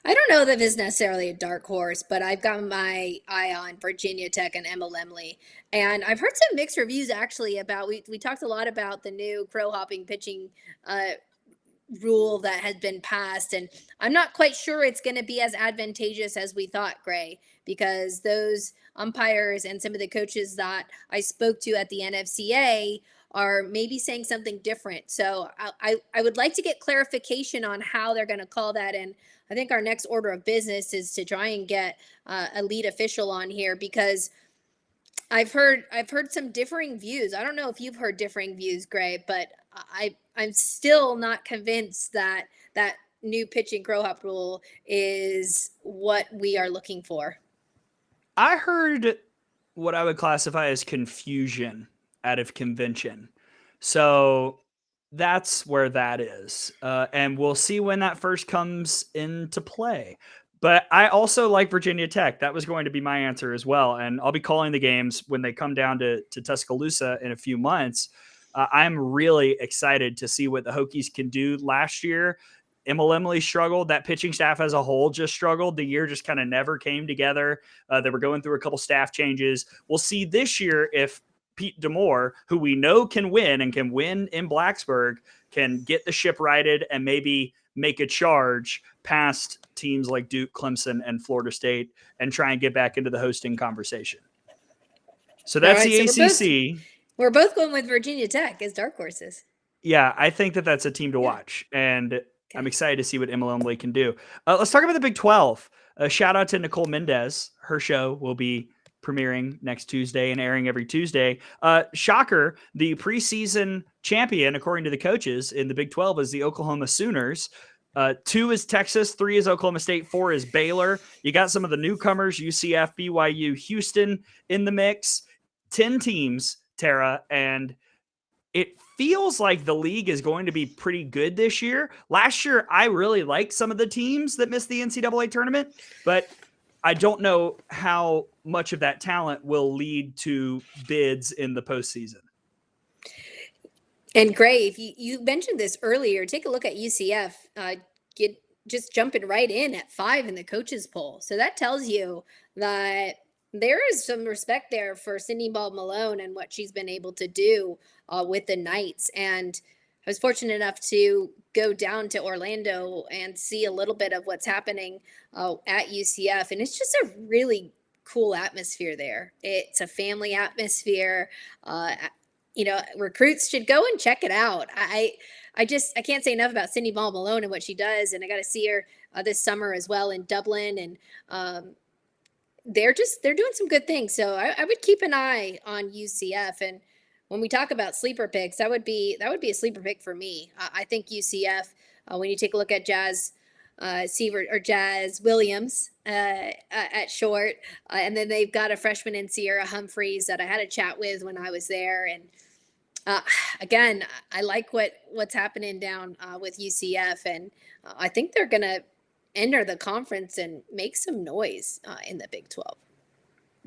I don't know that it's necessarily a dark horse, but I've got my eye on Virginia Tech and Emma Lemley. And I've heard some mixed reviews actually about, we talked a lot about the new crow hopping pitching rule that has been passed. And I'm not quite sure it's going to be as advantageous as we thought, Gray, because those umpires and some of the coaches that I spoke to at the NFCA are maybe saying something different. So I would like to get clarification on how they're going to call that. And I think our next order of business is to try and get a lead official on here because I've heard some differing views. I don't know if you've heard differing views, Gray, but I'm still not convinced that that new pitching crow hop rule is what we are looking for.
I heard what I would classify as confusion out of convention. So that's where that is. And we'll see when that first comes into play. But I also like Virginia Tech. That was going to be my answer as well. And I'll be calling the games when they come down to Tuscaloosa in a few months. I'm really excited to see what the Hokies can do. Last year, Emma Lemley struggled. That pitching staff as a whole just struggled. The year just kind of never came together. They were going through a couple staff changes. We'll see this year if Pete Demore, who we know can win and can win in Blacksburg, can get the ship righted and maybe make a charge past teams like Duke, Clemson, and Florida State and try and get back into the hosting conversation. So that's the ACC.
We're both going with Virginia Tech as dark horses.
Yeah, I think that that's a team to watch. And I'm excited to see what Emma Lemley can do. Let's talk about the Big 12. Shout out to Nicole Mendez. Her show will be premiering next Tuesday and airing every Tuesday. Shocker, the preseason champion, according to the coaches in the Big 12, is the Oklahoma Sooners. 2 is Texas, 3 is Oklahoma State, 4 is Baylor. You got some of the newcomers, UCF, BYU, Houston in the mix. 10 teams, Tara, and it feels like the league is going to be pretty good this year. Last year, I really liked some of the teams that missed the NCAA tournament, but I don't know how much of that talent will lead to bids in the postseason.
And Gray, if you mentioned this earlier, take a look at UCF. Just jumping right in at 5 in the coaches poll. So that tells you that there is some respect there for Cindy Ball Malone and what she's been able to do with the Knights. And I was fortunate enough to go down to Orlando and see a little bit of what's happening at UCF. And it's just a really cool atmosphere there. It's a family atmosphere. Recruits should go and check it out. I can't say enough about Cindy Ball Malone and what she does. And I got to see her this summer as well in Dublin. And they're doing some good things. So I would keep an eye on UCF. And when we talk about sleeper picks, that would be a sleeper pick for me. I think UCF, when you take a look at Jazz Williams at short, and then they've got a freshman in Sierra Humphreys that I had a chat with when I was there. And again, I like what's happening down with UCF, and I think they're going to enter the conference and make some noise in the Big 12.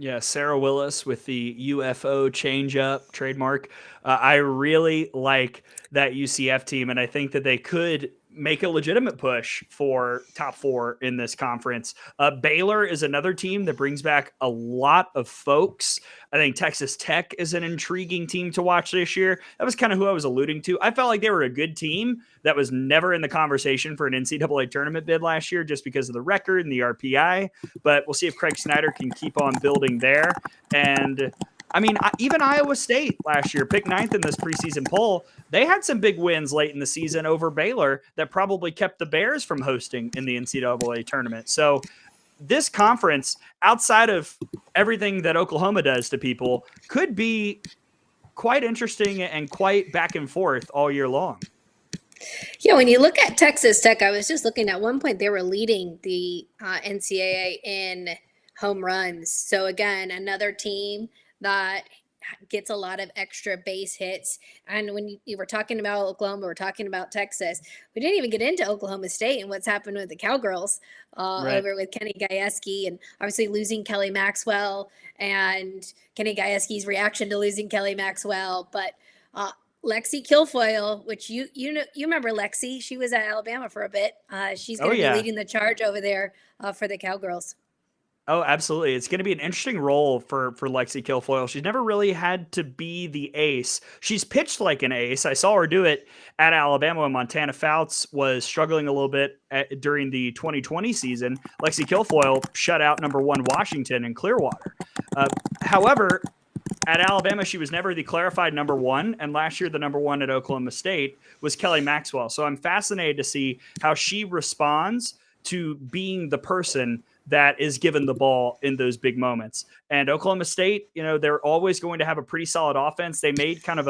Yeah, Sarah Willis with the UFO change-up trademark. I really like that UCF team, and I think that they could make a legitimate push for top 4 in this conference. Baylor is another team that brings back a lot of folks. I think Texas Tech is an intriguing team to watch this year. That was kind of who I was alluding to. I felt like they were a good team that was never in the conversation for an NCAA tournament bid last year just because of the record and the RPI. But we'll see if Craig Snyder can keep on building there. And I mean, even Iowa State last year picked 9th in this preseason poll. They had some big wins late in the season over Baylor that probably kept the Bears from hosting in the NCAA tournament. So this conference, outside of everything that Oklahoma does to people, could be quite interesting and quite back and forth all year long.
Yeah, when you look at Texas Tech, I was just looking at one point, they were leading the NCAA in home runs. So again, another team that gets a lot of extra base hits. And when you were talking about Oklahoma, we're talking about Texas. We didn't even get into Oklahoma State and what's happened with the Cowgirls over with Kenny Gajewski, and obviously losing Kelly Maxwell and Kenny Gajewski's reaction to losing Kelly Maxwell. But Lexi Kilfoyle, which you remember Lexi, she was at Alabama for a bit. She's going to be leading the charge over there for the Cowgirls.
Oh, absolutely. It's going to be an interesting role for Lexi Kilfoyle. She's never really had to be the ace. She's pitched like an ace. I saw her do it at Alabama when Montana Fouts was struggling a little bit during the 2020 season. Lexi Kilfoyle shut out number 1 Washington in Clearwater. However, at Alabama, she was never the clarified number 1, and last year the number 1 at Oklahoma State was Kelly Maxwell. So I'm fascinated to see how she responds to being the person that is given the ball in those big moments. And Oklahoma State, they're always going to have a pretty solid offense. They made kind of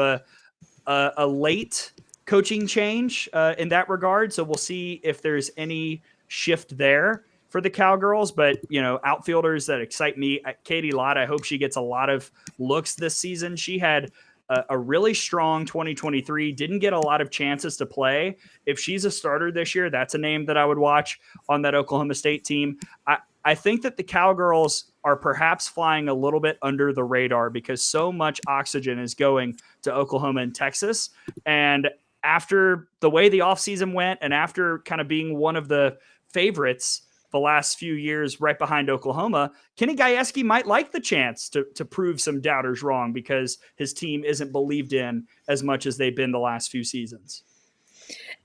a late coaching change in that regard. So we'll see if there's any shift there for the Cowgirls. But, outfielders that excite me, Katie Lott, I hope she gets a lot of looks this season. She had a really strong 2023, didn't get a lot of chances to play. If she's a starter this year, that's a name that I would watch on that Oklahoma State team. I think that the Cowgirls are perhaps flying a little bit under the radar because so much oxygen is going to Oklahoma and Texas. And after the way the offseason went and after kind of being one of the favorites the last few years right behind Oklahoma, Kenny Gajewski might like the chance to prove some doubters wrong because his team isn't believed in as much as they've been the last few seasons.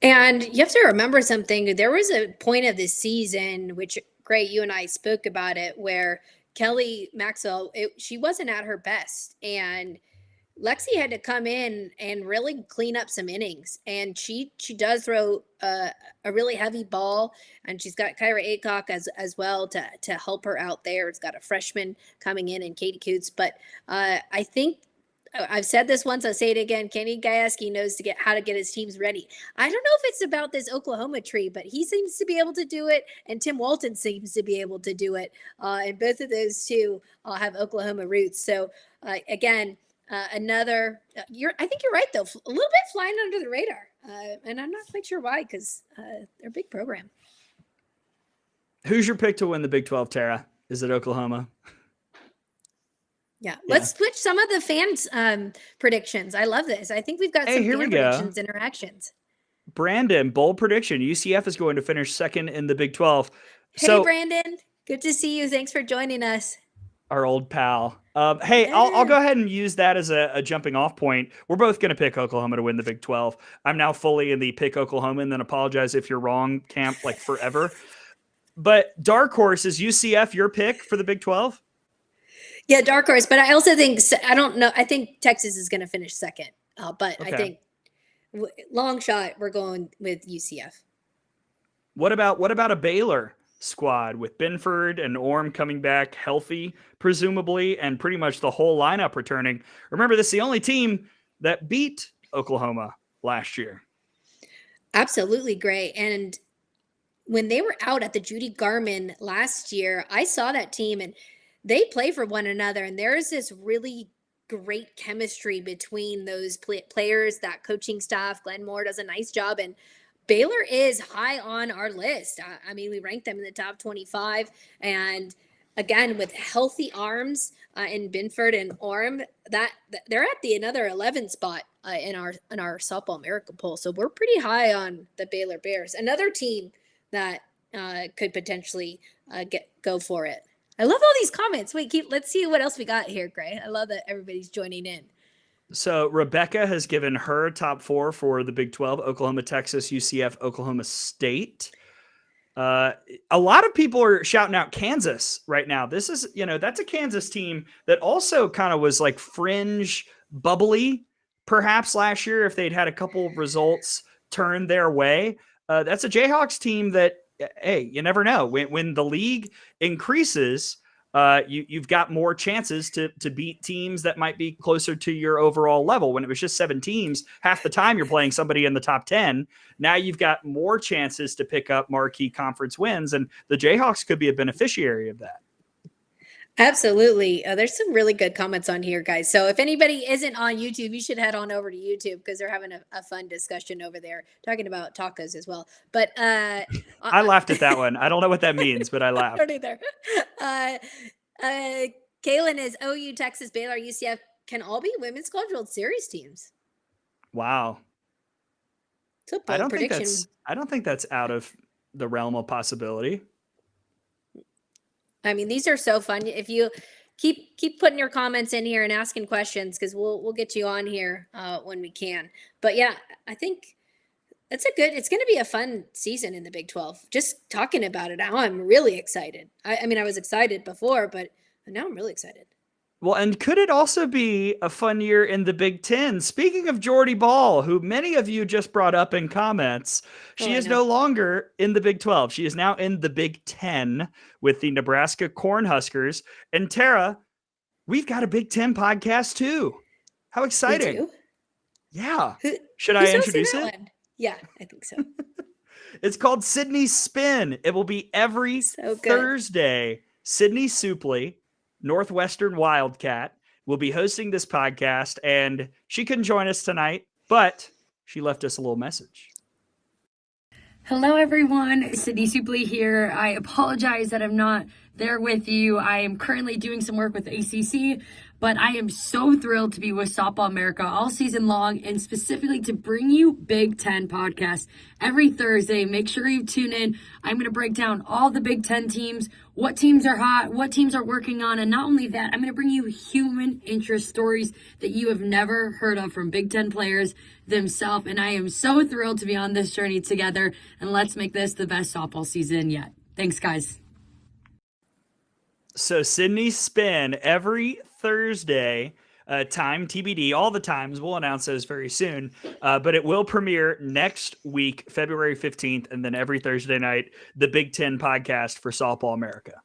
And you have to remember something. There was a point of the season, which, Gray, you and I spoke about it, where Kelly Maxwell, she wasn't at her best. And Lexi had to come in and really clean up some innings. And she does throw a really heavy ball. And she's got Kyra Aycock as well to help her out there. It's got a freshman coming in and Katie Coots. But I think I've said this once, I'll say it again. Kenny Gajewski knows how to get his teams ready. I don't know if it's about this Oklahoma tree, but he seems to be able to do it, and Tim Walton seems to be able to do it. And both of those two have Oklahoma roots. So again, another. I think you're right though. A little bit flying under the radar, and I'm not quite sure why because they're a big program.
Who's your pick to win the Big 12, Tara? Is it Oklahoma?
Yeah, let's switch some of the fans' predictions. I love this. I think we've got some fan predictions interactions.
Brandon, bold prediction. UCF is going to finish 2nd in the Big 12.
Hey, Brandon. Good to see you. Thanks for joining us.
Our old pal. Hey, yeah. I'll go ahead and use that as a jumping off point. We're both going to pick Oklahoma to win the Big 12. I'm now fully in the pick Oklahoma and then apologize if you're wrong camp like forever. But dark horse, is UCF your pick for the Big 12?
Yeah, dark horse. But I also think, I don't know, I think Texas is going to finish 2nd. But okay. I think long shot, we're going with UCF.
What about a Baylor squad with Binford and Orm coming back healthy, presumably, and pretty much the whole lineup returning? Remember, this is the only team that beat Oklahoma last year.
Absolutely great. And when they were out at the Judy Garmin last year, I saw that team and they play for one another. And there's this really great chemistry between those players, that coaching staff. Glenn Moore does a nice job. And Baylor is high on our list. I mean, we ranked them in the top 25. And again, with healthy arms in Binford and Orm, that they're at the another 11 spot in our Softball America poll. So we're pretty high on the Baylor Bears, another team that could potentially go for it. I love all these comments. Wait, let's see what else we got here, Gray. I love that everybody's joining in.
So Rebecca has given her top 4 for the Big 12: Oklahoma, Texas, UCF, Oklahoma State. A lot of people are shouting out Kansas right now. This is, that's a Kansas team that also kind of was like fringe bubbly perhaps last year if they'd had a couple of results turned their way. That's a Jayhawks team that, hey, you never know. When the league increases, you've got more chances to beat teams that might be closer to your overall level. When it was just 7 teams, half the time you're playing somebody in the top 10. Now you've got more chances to pick up marquee conference wins, and the Jayhawks could be a beneficiary of that.
Absolutely. There's some really good comments on here, guys. So if anybody isn't on YouTube, you should head on over to YouTube because they're having a fun discussion over there, talking about tacos as well. But
I laughed at that one. I don't know what that means, but I laughed.
I don't either. Kaylin is OU, Texas, Baylor, UCF can all be Women's College World Series teams.
Wow.
It's a bold prediction.
I don't think that's out of the realm of possibility.
I mean, these are so fun. If you keep putting your comments in here and asking questions, because we'll get you on here when we can. But yeah, I think it's going to be a fun season in the Big 12. Just talking about it now, I'm really excited. I mean, I was excited before, but now I'm really excited.
Well, and could it also be a fun year in the Big 10? Speaking of Jordy Ball, who many of you just brought up in comments, she is no longer in the Big 12. She is now in the Big 10 with the Nebraska Cornhuskers. And Tara, we've got a Big 10 podcast too. How exciting.
We do?
Yeah. Should I introduce it?
One? Yeah, I think so.
It's called Sydney's Spin. It will be every Thursday. Sydney Supley, Northwestern Wildcat, will be hosting this podcast, and she couldn't join us tonight, but she left us a little message.
Hello, everyone. Sydney Supley here. I apologize that I'm not there with you. I am currently doing some work with ACC, but I am so thrilled to be with Softball America all season long and specifically to bring you Big 10 podcasts every Thursday. Make sure you tune in. I'm going to break down all the Big 10 teams, what teams are hot, what teams are working on, and not only that, I'm going to bring you human interest stories that you have never heard of from Big 10 players themselves, and I am so thrilled to be on this journey together, and let's make this the best softball season yet. Thanks, guys.
So Sydney's Spin every Thursday, time TBD, all the times. We'll announce those very soon, but it will premiere next week, February 15th, and then every Thursday night, the Big 10 podcast for Softball America.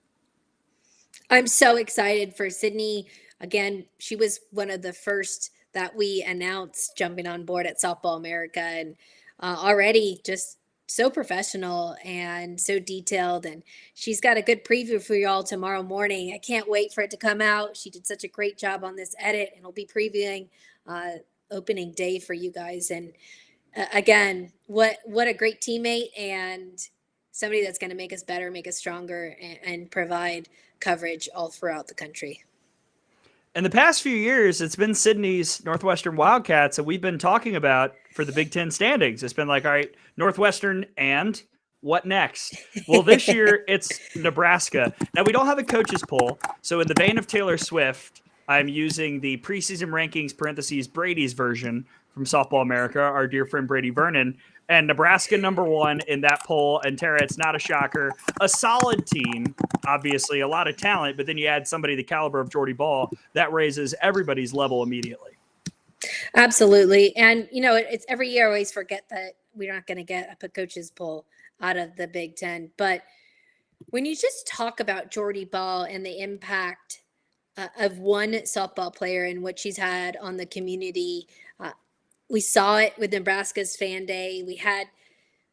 I'm so excited for Sydney. Again, she was one of the first that we announced jumping on board at Softball America, and already just so professional and so detailed, and she's got a good preview for y'all tomorrow morning. I can't wait for it to come out. She did such a great job on this edit, and we'll be previewing opening day for you guys. And again, what a great teammate and somebody that's going to make us better, make us stronger, and provide coverage all throughout the country.
In the past few years, it's been Sydney's Northwestern Wildcats that we've been talking about for the Big 10 standings. It's been like, all right, Northwestern, and what next? Well, this year it's Nebraska. Now, we don't have a coaches poll, so in the vein of Taylor Swift, I'm using the preseason rankings parentheses Brady's version from Softball America, our dear friend Brady Vernon, and Nebraska #1 in that poll. And Tara, it's not a shocker. A solid team, obviously, a lot of talent, but then you add somebody the caliber of Jordy Ball, that raises everybody's level immediately.
Absolutely. And, it's every year I always forget that we're not going to get a coaches poll out of the Big 10. But when you just talk about Jordy Ball and the impact of one softball player and what she's had on the community, we saw it with Nebraska's Fan Day. We had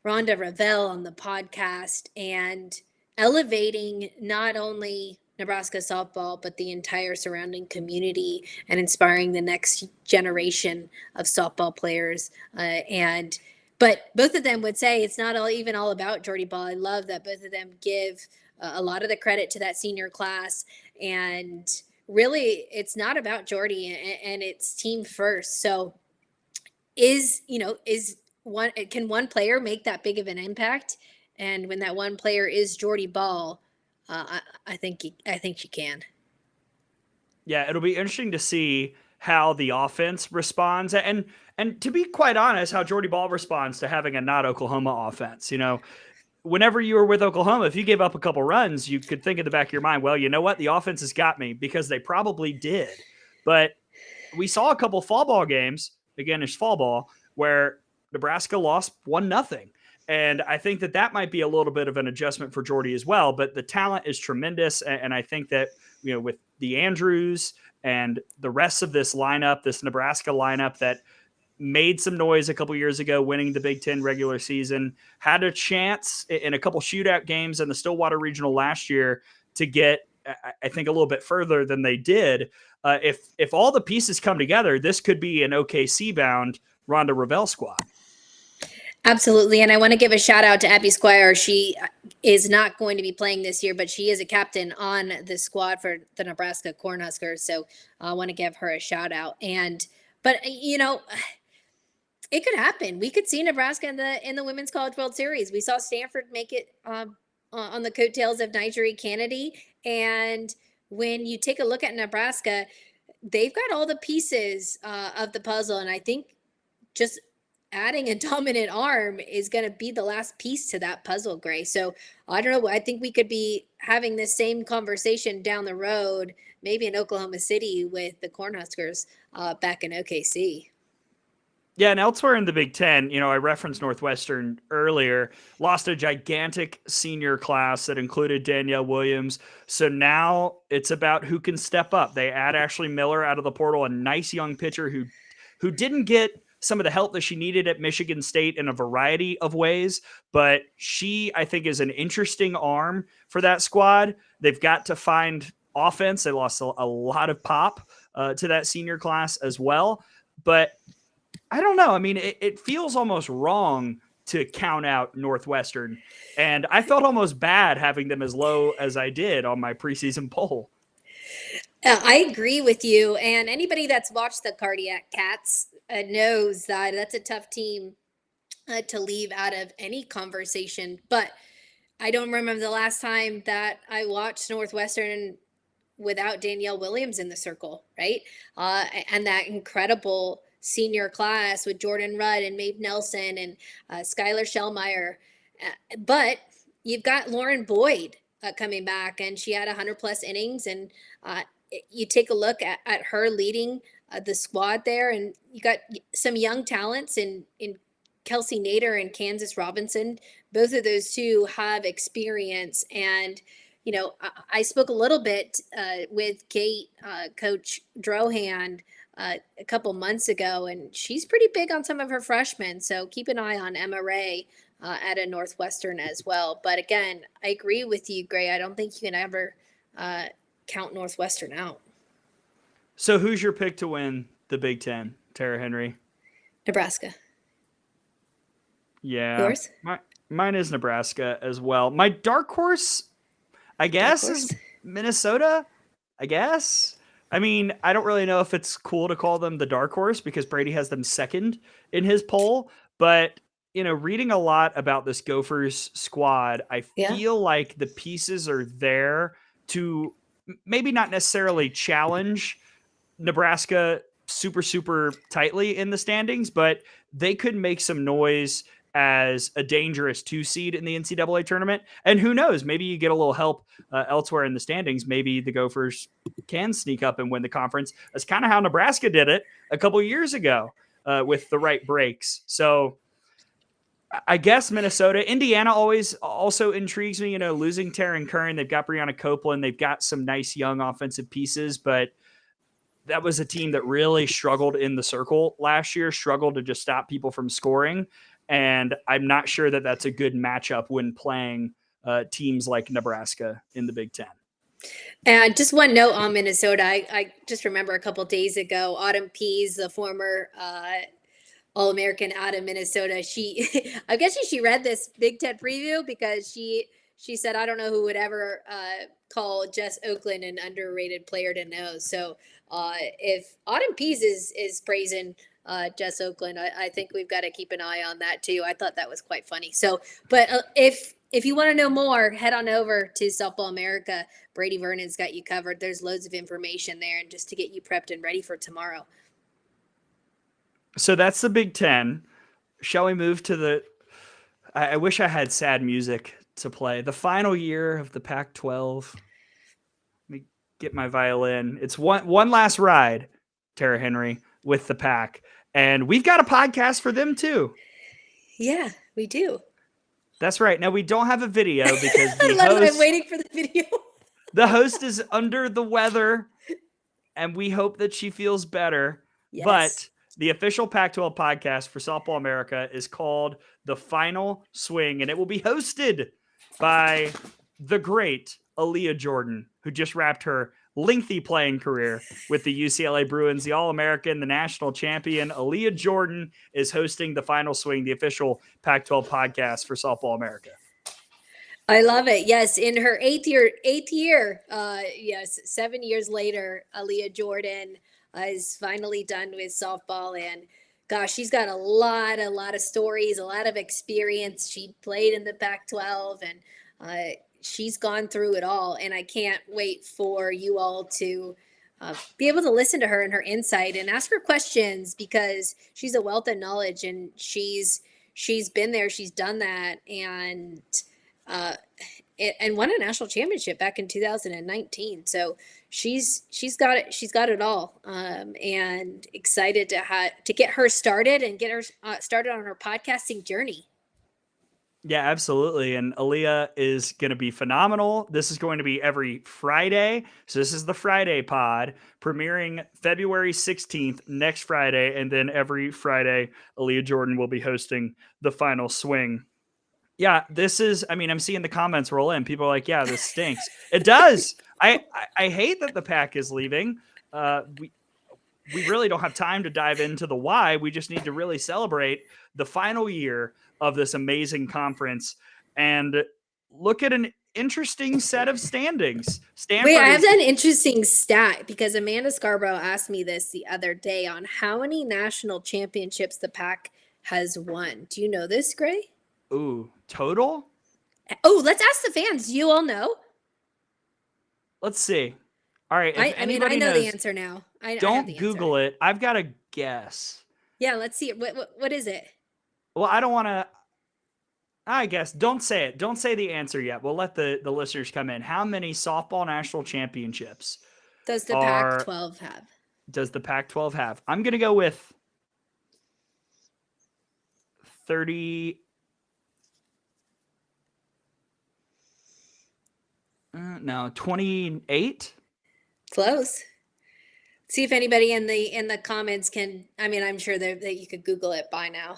Rhonda Ravel on the podcast and elevating not only Nebraska softball, but the entire surrounding community and inspiring the next generation of softball players. But both of them would say it's not even all about Jordy Ball. I love that both of them give a lot of the credit to that senior class. And really, it's not about Jordy, and it's team first. So can one player make that big of an impact? And when that one player is Jordy Ball, I think she can.
Yeah, it'll be interesting to see how the offense responds, and to be quite honest, how Jordy Ball responds to having a not Oklahoma offense. Whenever you were with Oklahoma, if you gave up a couple runs, you could think in the back of your mind, well, you know what? The offense has got me, because they probably did. But we saw a couple fall ball games, again, it's fall ball, where Nebraska lost 1-0. And I think that might be a little bit of an adjustment for Jordy as well. But the talent is tremendous. And I think that, with the Andrews and the rest of this lineup, this Nebraska lineup that made some noise a couple years ago, winning the Big Ten regular season, had a chance in a couple shootout games in the Stillwater Regional last year to get, I think, a little bit further than they did. If all the pieces come together, this could be an OKC bound Rhonda Revelle squad.
Absolutely. And I want to give a shout out to Abby Squire. She is not going to be playing this year, but she is a captain on the squad for the Nebraska Cornhuskers. So I want to give her a shout out. But it could happen. We could see Nebraska in the Women's College World Series. We saw Stanford make it on the coattails of Nigeri Kennedy. And when you take a look at Nebraska, they've got all the pieces of the puzzle. And I think just adding a dominant arm is going to be the last piece to that puzzle, Gray. So I don't know. I think we could be having this same conversation down the road, maybe in Oklahoma City with the Cornhuskers back in OKC.
Yeah, and elsewhere in the Big Ten, I referenced Northwestern earlier, lost a gigantic senior class that included Danielle Williams. So now it's about who can step up. They add Ashley Miller out of the portal, a nice young pitcher who didn't get some of the help that she needed at Michigan State in a variety of ways, but she, I think, is an interesting arm for that squad. They've got to find offense. They lost a lot of pop to that senior class as well, but I don't know. I mean, it feels almost wrong to count out Northwestern, and I felt almost bad having them as low as I did on my preseason poll.
I agree with you, and anybody that's watched the Cardiac Cats knows that that's a tough team to leave out of any conversation. But I don't remember the last time that I watched Northwestern without Danielle Williams in the circle, right? And that incredible senior class with Jordan Rudd and Maeve Nelson and Skylar Shellmeyer. But you've got Lauren Boyd coming back, and she had 100+ innings. And you take a look at her leading the squad there, and you got some young talents in Kelsey Nader and Kansas Robinson. Both of those two have experience. And, I spoke a little bit with Kate, Coach Drohan, a couple months ago, and she's pretty big on some of her freshmen. So keep an eye on Emma Ray at a Northwestern as well. But again, I agree with you, Gray. I don't think you can ever count Northwestern out.
So who's your pick to win the Big Ten, Tara Henry?
Nebraska.
Yeah.
Yours?
Mine is Nebraska as well. My dark horse, I guess, is Minnesota, I guess. I mean, I don't really know if it's cool to call them the dark horse because Brady has them second in his poll. But, reading a lot about this Gophers squad, I feel like the pieces are there to maybe not necessarily challenge Nebraska super, super tightly in the standings, but they could make some noise as a dangerous 2 seed in the NCAA tournament. And who knows, maybe you get a little help elsewhere in the standings. Maybe the Gophers can sneak up and win the conference. That's kind of how Nebraska did it a couple years ago with the right breaks. So I guess Minnesota. Indiana always also intrigues me, losing Taryn Curran. They've got Brianna Copeland. They've got some nice young offensive pieces, but that was a team that really struggled in the circle last year, struggled to just stop people from scoring. And I'm not sure that that's a good matchup when playing teams like Nebraska in the Big Ten.
And just one note on Minnesota. I just remember a couple of days ago, Autumn Pease, the former All-American out of Minnesota, I guess she read this Big Ten preview because she she said, I don't know who would ever call Jess Oakland an underrated player to know. So if Autumn Pease is praising Jess Oakland, I think we've got to keep an eye on that too. I thought that was quite funny. So, but if you want to know more, head on over to Softball America. Brady Vernon's got you covered. There's loads of information there, and just to get you prepped and ready for tomorrow.
So that's the Big Ten. Shall we move to the? I wish I had sad music to play. The final year of the Pac-12. Let me get my violin. It's one last ride, Tara Henry, with the Pac, and we've got a podcast for them too.
Yeah, we do.
That's right. Now we don't have a video because
I'm waiting for the video.
The host is under the weather, and we hope that she feels better.
Yes.
But the official Pac-12 podcast for Softball America is called The Final Swing, and it will be hosted by the great Aaliyah Jordan, who just wrapped her lengthy playing career with the UCLA Bruins, the All-American, the national champion. Aaliyah Jordan is hosting The Final Swing, the official Pac-12 podcast for Softball America.
I love it. Yes, in her eighth year. Yes, 7 years later, Aaliyah Jordan is finally done with softball, and gosh, she's got a lot of stories, a lot of experience. She played in the Pac-12, and she's gone through it all. And I can't wait for you all to be able to listen to her and her insight and ask her questions, because she's a wealth of knowledge, and she's been there, she's done that, and won a national championship back in 2019. So she's got it all. And excited to get her started and get her started on her podcasting journey.
Yeah, absolutely. And Aaliyah is going to be phenomenal. This is going to be every Friday. So this is the Friday pod, premiering February 16th, next Friday. And then every Friday, Aaliyah Jordan will be hosting The Final Swing. Yeah, this is, I'm seeing the comments roll in. People are like, yeah, this stinks. It does. I hate that the Pac is leaving. We really don't have time to dive into the why. We just need to really celebrate the final year of this amazing conference and look at an interesting set of standings. Stanford
Wait, I have an interesting stat, because Amanda Scarborough asked me this the other day on how many national championships the Pac has won. Do you know this, Gray?
Ooh, total?
Oh, let's ask the fans. You all know?
Let's see. All right.
I know
knows,
the answer now.
Don't Google it. I've got a guess.
Yeah, let's see it. What is it?
Well, I don't want to. I guess don't say it. Don't say the answer yet. We'll let the listeners come in. How many softball national championships
does the Pac-12 have?
Does the Pac-12 have? I'm going to go with 30. No, 28.
Close. See if anybody in the comments can. I'm sure that you could Google it by now.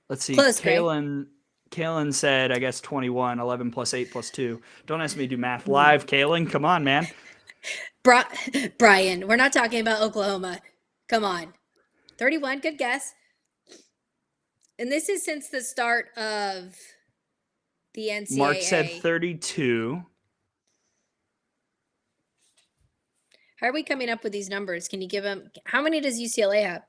Let's see.
Close,
Kaylin said, I guess 21, 11 plus 8 plus 2. Don't ask me to do math live, Kaylin. Come on, man.
Brian, we're not talking about Oklahoma. Come on. 31, good guess. And this is since the start of the NCAA.
Mark said 32.
How are we coming up with these numbers? Can you give them? How many does UCLA have?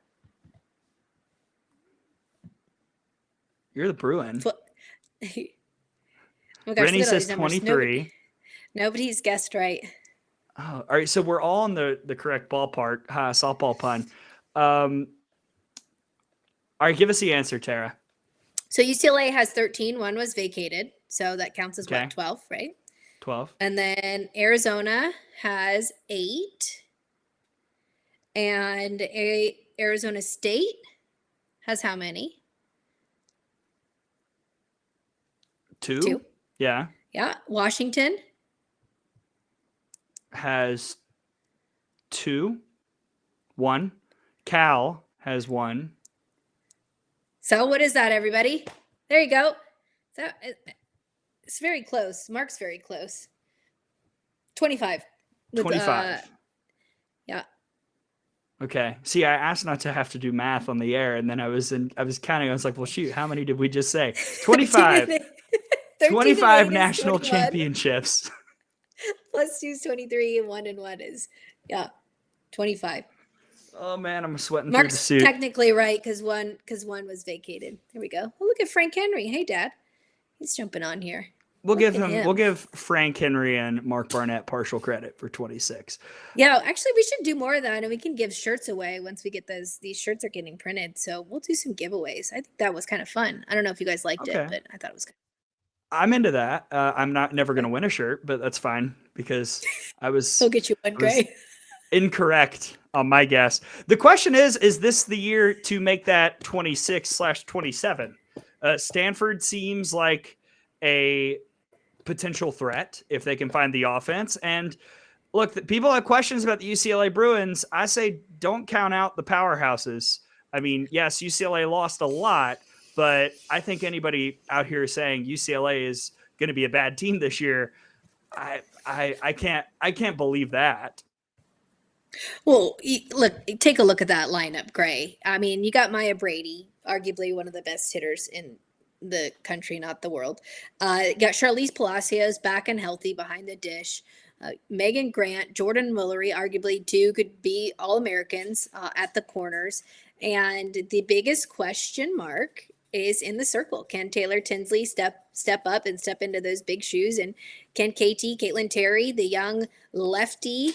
You're the Bruin.
Oh my gosh,
Rennie says 23.
Nobody's guessed right.
Oh, all right. So we're all in the correct ballpark. Softball pun. All right. Give us the answer, Tara.
So UCLA has 13. One was vacated. So that counts as
Okay.
what, 12, right?
12.
And then Arizona has 8. And Arizona State has how many?
2.
2.
Yeah.
Yeah. Washington.
Has 2. 1. Cal has 1.
So what is that, everybody? There you go. So it's very close. Mark's very close. 25.
25.
Yeah.
Okay. See, I asked not to have to do math on the air, and then I was counting. I was like, well, shoot, how many did we just say? 25.
13
25
and 8 is
national
21.
championships.
Plus 2 is 23 and 1 and 1 is 25.
Oh man, I'm sweating through the
Mark's
suit.
technically right because one was vacated. There we go. Oh, look at Frank Henry. Hey, Dad. He's jumping on here.
We'll
Look
give
at
him. We'll give Frank Henry and Mark Barnett partial credit for 26.
Yeah, actually, we should do more of that, and we can give shirts away once we get those. These shirts are getting printed, so we'll do some giveaways. I think that was kind of fun. I don't know if you guys liked
Okay.
it, but I thought it was good.
I'm into that. I'm never going to win a shirt, but that's fine because I was.
We'll get you one,
I was
Gray.
incorrect on my guess. The question is this the year to make that 26/27? Stanford seems like a potential threat if they can find the offense. And look, people have questions about the UCLA Bruins. I say don't count out the powerhouses. I mean, yes, UCLA lost a lot, but I think anybody out here saying UCLA is going to be a bad team this year, I can't believe that.
Well, take a look at that lineup, Gray. I mean, you got Maya Brady, arguably one of the best hitters in the country, not the world. You got Charlize Palacios back and healthy behind the dish. Megan Grant, Jordan Willery, arguably two could be All-Americans at the corners. And the biggest question mark is in the circle. Can Taylor Tinsley step up and step into those big shoes? And can Caitlin Terry, the young lefty,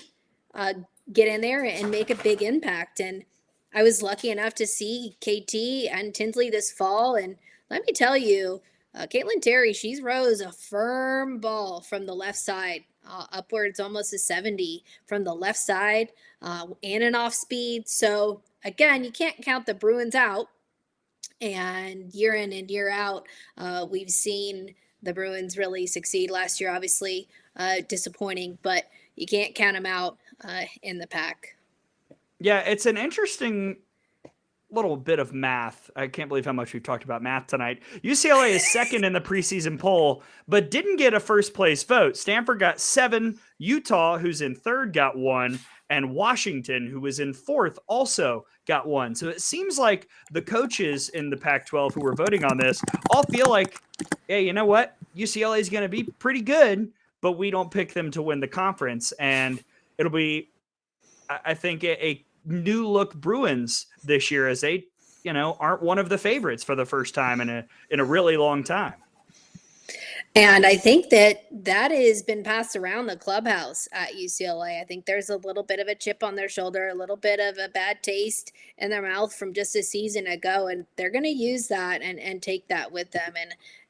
get in there and make a big impact? And I was lucky enough to see KT and Tinsley this fall. And let me tell you, Caitlin Terry, she's rose a firm ball from the left side, upwards almost to 70 from the left side, in and off speed. So again, you can't count the Bruins out. And year in and year out, we've seen the Bruins really succeed. Last year, obviously, disappointing, but you can't count them out in the pack.
Yeah, it's an interesting little bit of math. I can't believe how much we've talked about math tonight. UCLA is second in the preseason poll, but didn't get a first place vote. Stanford got 7, Utah, who's in third, got 1, and Washington, who was in fourth, also got 1. So it seems like the coaches in the Pac-12 who were voting on this all feel like, hey, you know what? UCLA is going to be pretty good, but we don't pick them to win the conference. And it'll be, I think, a new look Bruins this year as they, aren't one of the favorites for the first time in a really long time.
And I think that has been passed around the clubhouse at UCLA. I think there's a little bit of a chip on their shoulder, a little bit of a bad taste in their mouth from just a season ago. And they're going to use that and take that with them.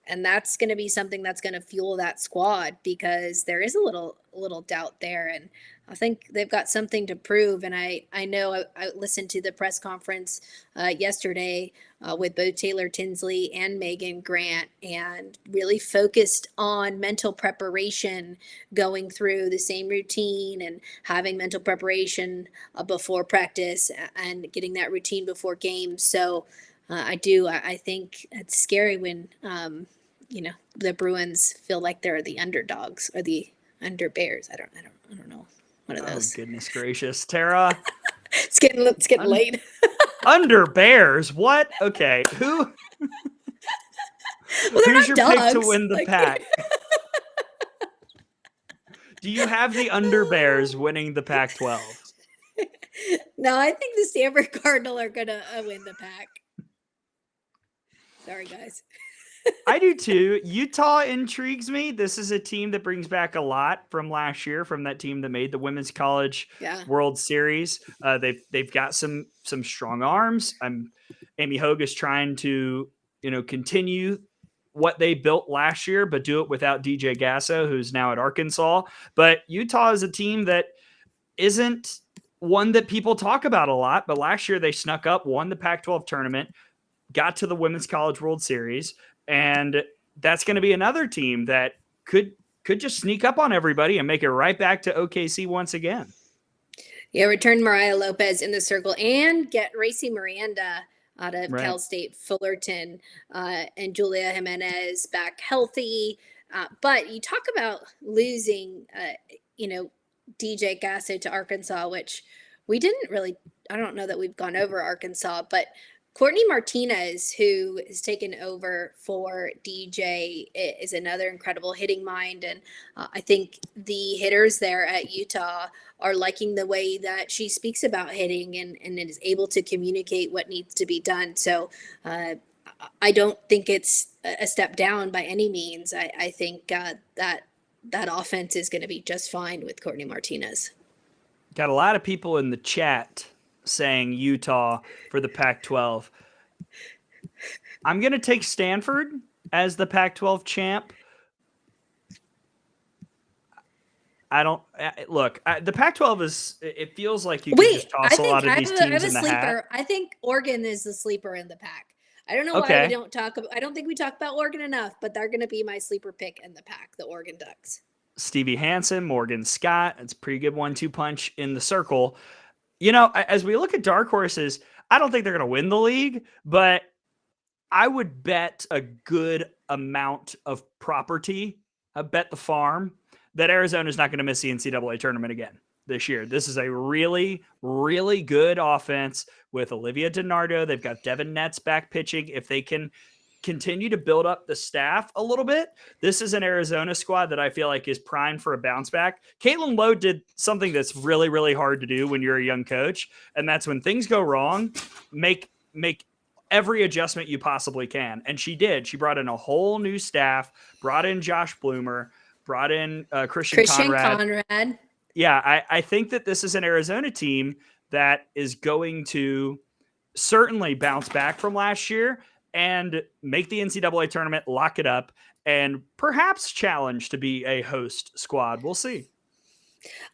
And that's going to be something that's going to fuel that squad because there is a little doubt there. And I think they've got something to prove. And I know I listened to the press conference yesterday with both Taylor Tinsley and Megan Grant and really focused on mental preparation, going through the same routine and having mental preparation before practice and getting that routine before games. So I think it's scary when, the Bruins feel like they're the underdogs or the under bears. I don't know. One of those.
Oh, goodness gracious. Tara.
It's getting late.
Under bears? What? Okay. Who's your
dogs.
pick to win the pack? Do you have the under bears winning the Pac-12?
No, I think the Stanford Cardinal are going to win the pack. Sorry, guys.
I do too. Utah intrigues me. This is a team that brings back a lot from last year, from that team that made the Women's College World Series. They've got some strong arms. Amy Hogue is trying to continue what they built last year, but do it without DJ Gasso, who's now at Arkansas. But Utah is a team that isn't one that people talk about a lot. But last year they snuck up, won the Pac-12 tournament, got to the Women's College World Series. And that's going to be another team that could just sneak up on everybody and make it right back to OKC once again.
Yeah, return Mariah Lopez in the circle and get Racy Miranda out of Cal State Fullerton and Julia Jimenez back healthy. But you talk about losing, DJ Gasso to Arkansas, which we didn't really – I don't know that we've gone over Arkansas, but Courtney Martinez, who has taken over for DJ, is another incredible hitting mind. And I think the hitters there at Utah are liking the way that she speaks about hitting and is able to communicate what needs to be done. So I don't think it's a step down by any means. I think that offense is going to be just fine with Courtney Martinez.
Got a lot of people in the chat saying Utah for the Pac-12. I'm going to take Stanford as the Pac-12 champ. The Pac-12 is, it feels like you can just toss a lot of these teams in the hat.
I think Oregon is the sleeper in the pack. I don't know why we don't talk about, I don't think we talk about Oregon enough, but they're going to be my sleeper pick in the pack, the Oregon Ducks.
Stevie Hansen, Morgan Scott. It's a pretty good 1-2 punch in the circle. You know, as we look at dark horses, I don't think they're going to win the league, but I would bet a good amount of property, I bet the farm, that Arizona is not going to miss the NCAA tournament again this year. This is a really, really good offense with Olivia DiNardo. They've got Devin Netz back pitching. If they can continue to build up the staff a little bit, this is an Arizona squad that I feel like is primed for a bounce back. Caitlin Lowe did something that's really, really hard to do when you're a young coach, and that's when things go wrong, make every adjustment you possibly can. And she did. She brought in a whole new staff, brought in Josh Bloomer, brought in Christian Conrad. Yeah, I think that this is an Arizona team that is going to certainly bounce back from last year and make the NCAA tournament, lock it up, and perhaps challenge to be a host squad. We'll see.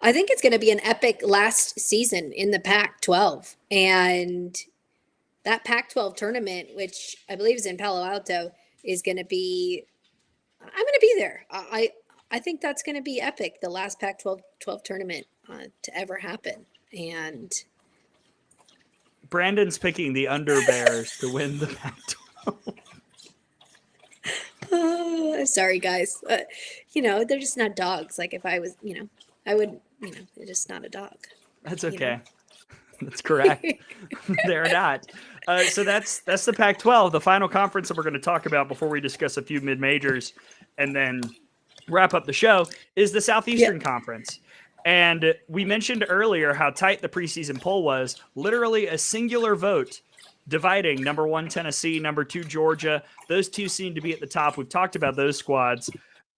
I think it's going to be an epic last season in the Pac-12. And that Pac-12 tournament, which I believe is in Palo Alto, is going to be – I'm going to be there. I think that's going to be epic, the last Pac-12 tournament to ever happen. And
Brandon's picking the Under Bears to win the Pac-12.
Sorry, guys. They're just not dogs. Like if I was, I would, they're just not a dog.
That's okay. That's correct. They're not. So that's the Pac-12. The final conference that we're going to talk about before we discuss a few mid-majors and then wrap up the show is the Southeastern Conference. And we mentioned earlier how tight the preseason poll was, literally a singular vote dividing number 1 Tennessee, number 2 Georgia. Those two seem to be at the top. We've talked about those squads.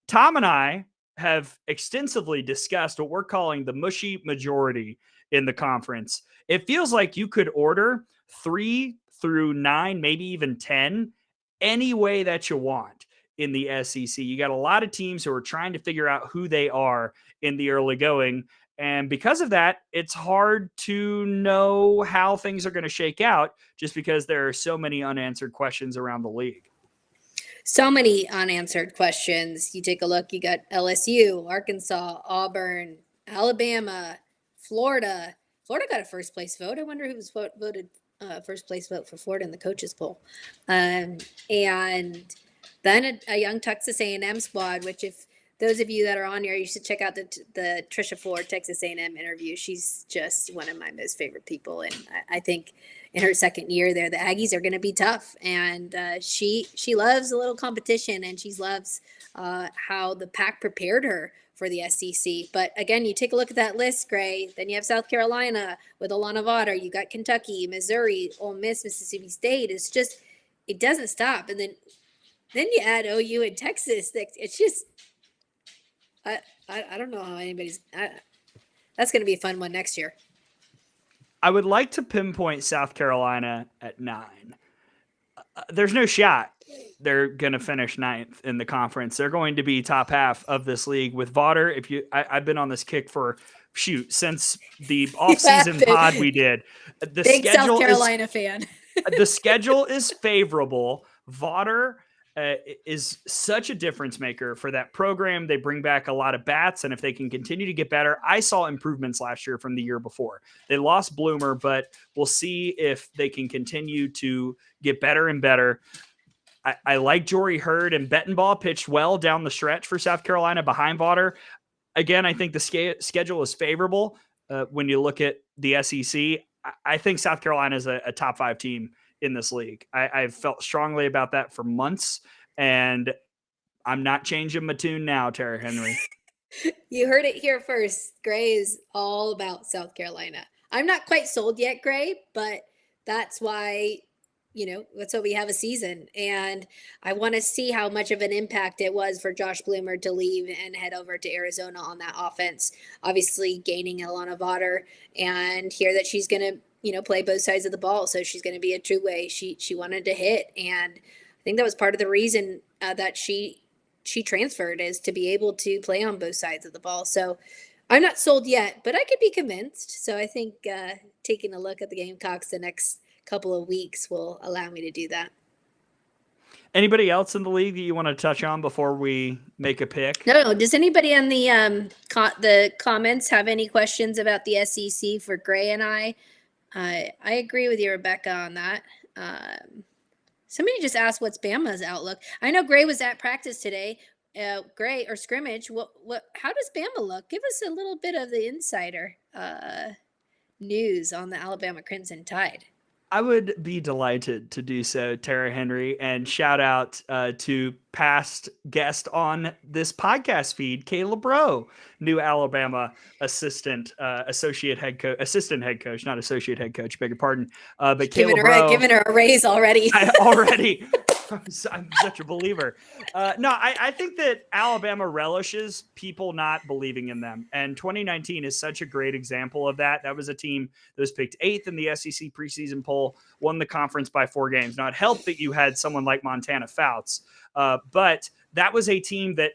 Tom and I have extensively discussed what we're calling the mushy majority in the conference. It feels like you could order 3 through 9, maybe even 10, any way that you want in the SEC. You got a lot of teams who are trying to figure out who they are in the early going. And because of that, it's hard to know how things are going to shake out just because there are so many unanswered questions around the league.
So many unanswered questions. You take a look, you got LSU, Arkansas, Auburn, Alabama, Florida. Florida got a first place vote. I wonder who was voted first place vote for Florida in the coaches poll. And then a young Texas A&M squad, which if those of you that are on here, you should check out the Trisha Ford Texas A&M interview. She's just one of my most favorite people. And I think in her second year there, the Aggies are going to be tough. And she loves a little competition, and she loves how the Pac prepared her for the SEC. But again, you take a look at that list, Gray. Then you have South Carolina with Alana Vaughter. You got Kentucky, Missouri, Ole Miss, Mississippi State. It's just, it doesn't stop. And then you add OU and Texas. It's just, I don't know how anybody's. That's going to be a fun one next year.
I would like to pinpoint South Carolina at 9. There's no shot they're going to finish 9th in the conference. They're going to be top half of this league with Vaughter. I've been on this kick for since the off-season pod we did. The
Big South Carolina fan.
The schedule is favorable. Vaughter is such a difference maker for that program. They bring back a lot of bats, and if they can continue to get better, I saw improvements last year from the year before. They lost Bloomer, but we'll see if they can continue to get better and better. I like Jory Hurd, and Bettenbaugh pitched well down the stretch for South Carolina behind Vaughter. Again, I think the schedule is favorable when you look at the SEC. I think South Carolina is a top 5 team in this league. I've felt strongly about that for months, and I'm not changing my tune now, Tara Henry.
You heard it here first. Gray is all about South Carolina. I'm not quite sold yet, Gray, but that's why, that's why we have a season. And I want to see how much of an impact it was for Josh Bloomer to leave and head over to Arizona on that offense. Obviously, gaining Alana Vaughter, and hear that she's going to, play both sides of the ball. So she's going to be a two-way. She wanted to hit. And I think that was part of the reason that she transferred, is to be able to play on both sides of the ball. So I'm not sold yet, but I could be convinced. So I think taking a look at the Gamecocks the next couple of weeks will allow me to do that.
Anybody else in the league that you want to touch on before we make a pick?
No. Does anybody on the comments have any questions about the SEC for Gray and I? I agree with you, Rebecca, on that. Somebody just asked what's Bama's outlook. I know Gray was at practice today. Gray or scrimmage. How does Bama look? Give us a little bit of the insider news on the Alabama Crimson Tide.
I would be delighted to do so, Tara Henry, and shout out to past guest on this podcast feed, Caleb Rowe, new Alabama assistant head coach, not associate head coach, beg your pardon. But Caleb Rowe,
giving her a raise already.
I'm such a believer. I think that Alabama relishes people not believing in them. And 2019 is such a great example of that. That was a team that was picked 8th in the SEC preseason poll, won the conference by 4 games. Now, it helped that you had someone like Montana Fouts, but that was a team that,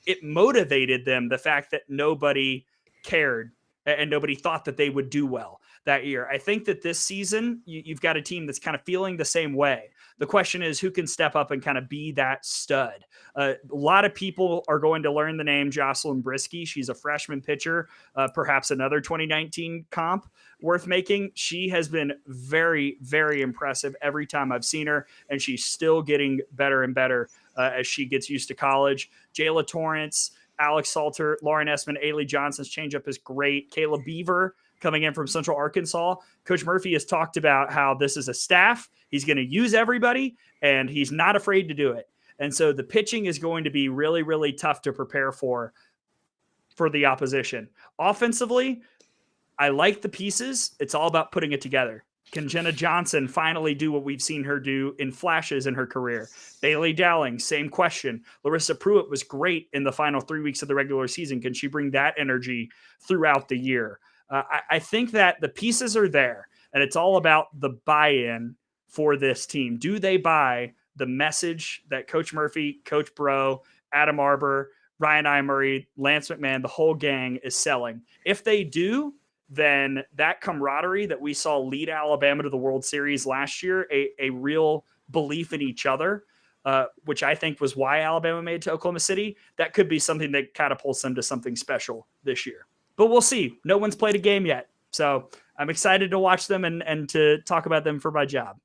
it motivated them, the fact that nobody cared and nobody thought that they would do well that year. I think that this season, you've got a team that's kind of feeling the same way. The question is, who can step up and kind of be that stud? A lot of people are going to learn the name Jocelyn Brisky. She's a freshman pitcher, perhaps another 2019 comp worth making. She has been very, very impressive every time I've seen her, and she's still getting better and better as she gets used to college. Jayla Torrance, Alex Salter, Lauren Essman, Ailey Johnson's changeup is great. Kayla Beaver coming in from Central Arkansas. Coach Murphy has talked about how this is a staff. He's going to use everybody, and he's not afraid to do it. And so the pitching is going to be really, really tough to prepare for the opposition. Offensively, I like the pieces. It's all about putting it together. Can Jenna Johnson finally do what we've seen her do in flashes in her career? Bailey Dowling, same question. Larissa Pruitt was great in the final 3 weeks of the regular season. Can she bring that energy throughout the year? I think that the pieces are there, and it's all about the buy-in for this team. Do they buy the message that Coach Murphy, Coach Bro, Adam Arbor, Ryan Emery, Lance McMahon, the whole gang is selling? If they do, then that camaraderie that we saw lead Alabama to the World Series last year, a real belief in each other, which I think was why Alabama made it to Oklahoma City, that could be something that catapults them to something special this year. But we'll see. No one's played a game yet. So I'm excited to watch them and to talk about them for my job.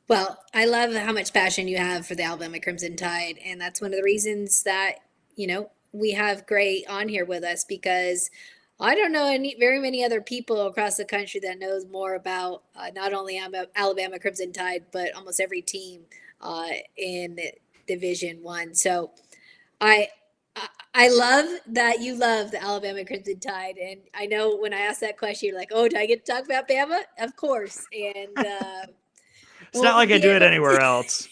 Well, I love how much passion you have for the Alabama Crimson Tide. And that's one of the reasons that, we have Gray on here with us, because I don't know very many other people across the country that knows more about not only Alabama Crimson Tide, but almost every team in Division I. So I love that you love the Alabama Crimson Tide. And I know when I asked that question, you're like, oh, do I get to talk about Bama? Of course. And
it's not like I do it anywhere else.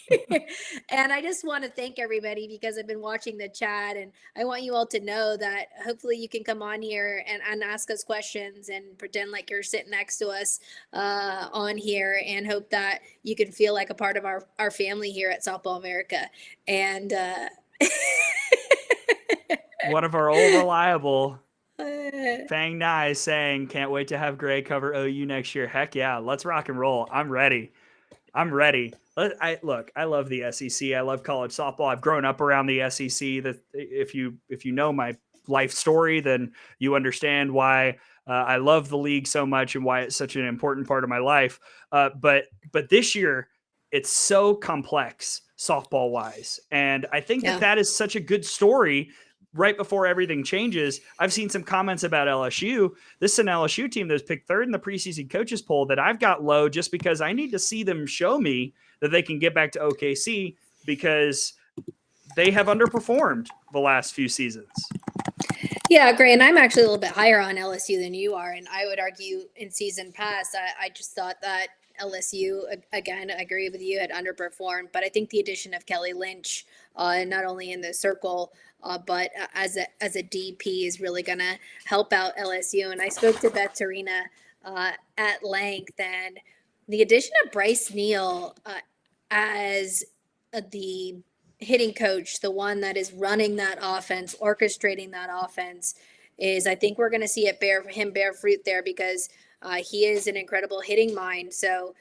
And I just want to thank everybody, because I've been watching the chat, and I want you all to know that hopefully you can come on here and ask us questions and pretend like you're sitting next to us on here, and hope that you can feel like a part of our family here at Softball America. And
one of our old reliable Fang Nye saying, can't wait to have Gray cover OU next year. Heck yeah, let's rock and roll. I'm ready. I love the SEC. I love college softball. I've grown up around the SEC. That if you know my life story, then you understand why I love the league so much and why it's such an important part of my life. But this year, it's so complex softball wise, and I think that is such a good story right before everything changes, I've seen some comments about LSU. This is an LSU team that was picked third in the preseason coaches poll that I've got low just because I need to see them show me that they can get back to OKC because they have underperformed the last few seasons.
Yeah, great. And I'm actually a little bit higher on LSU than you are. And I would argue in season past, I just thought that LSU, again, I agree with you, had underperformed. But I think the addition of Kelly Lynch, not only in the circle, but as a DP is really going to help out LSU. And I spoke to Beth Tarina at length, and the addition of Bryce Neal as the hitting coach, the one that is running that offense, orchestrating that offense, is I think we're going to see it bear fruit there because he is an incredible hitting mind. So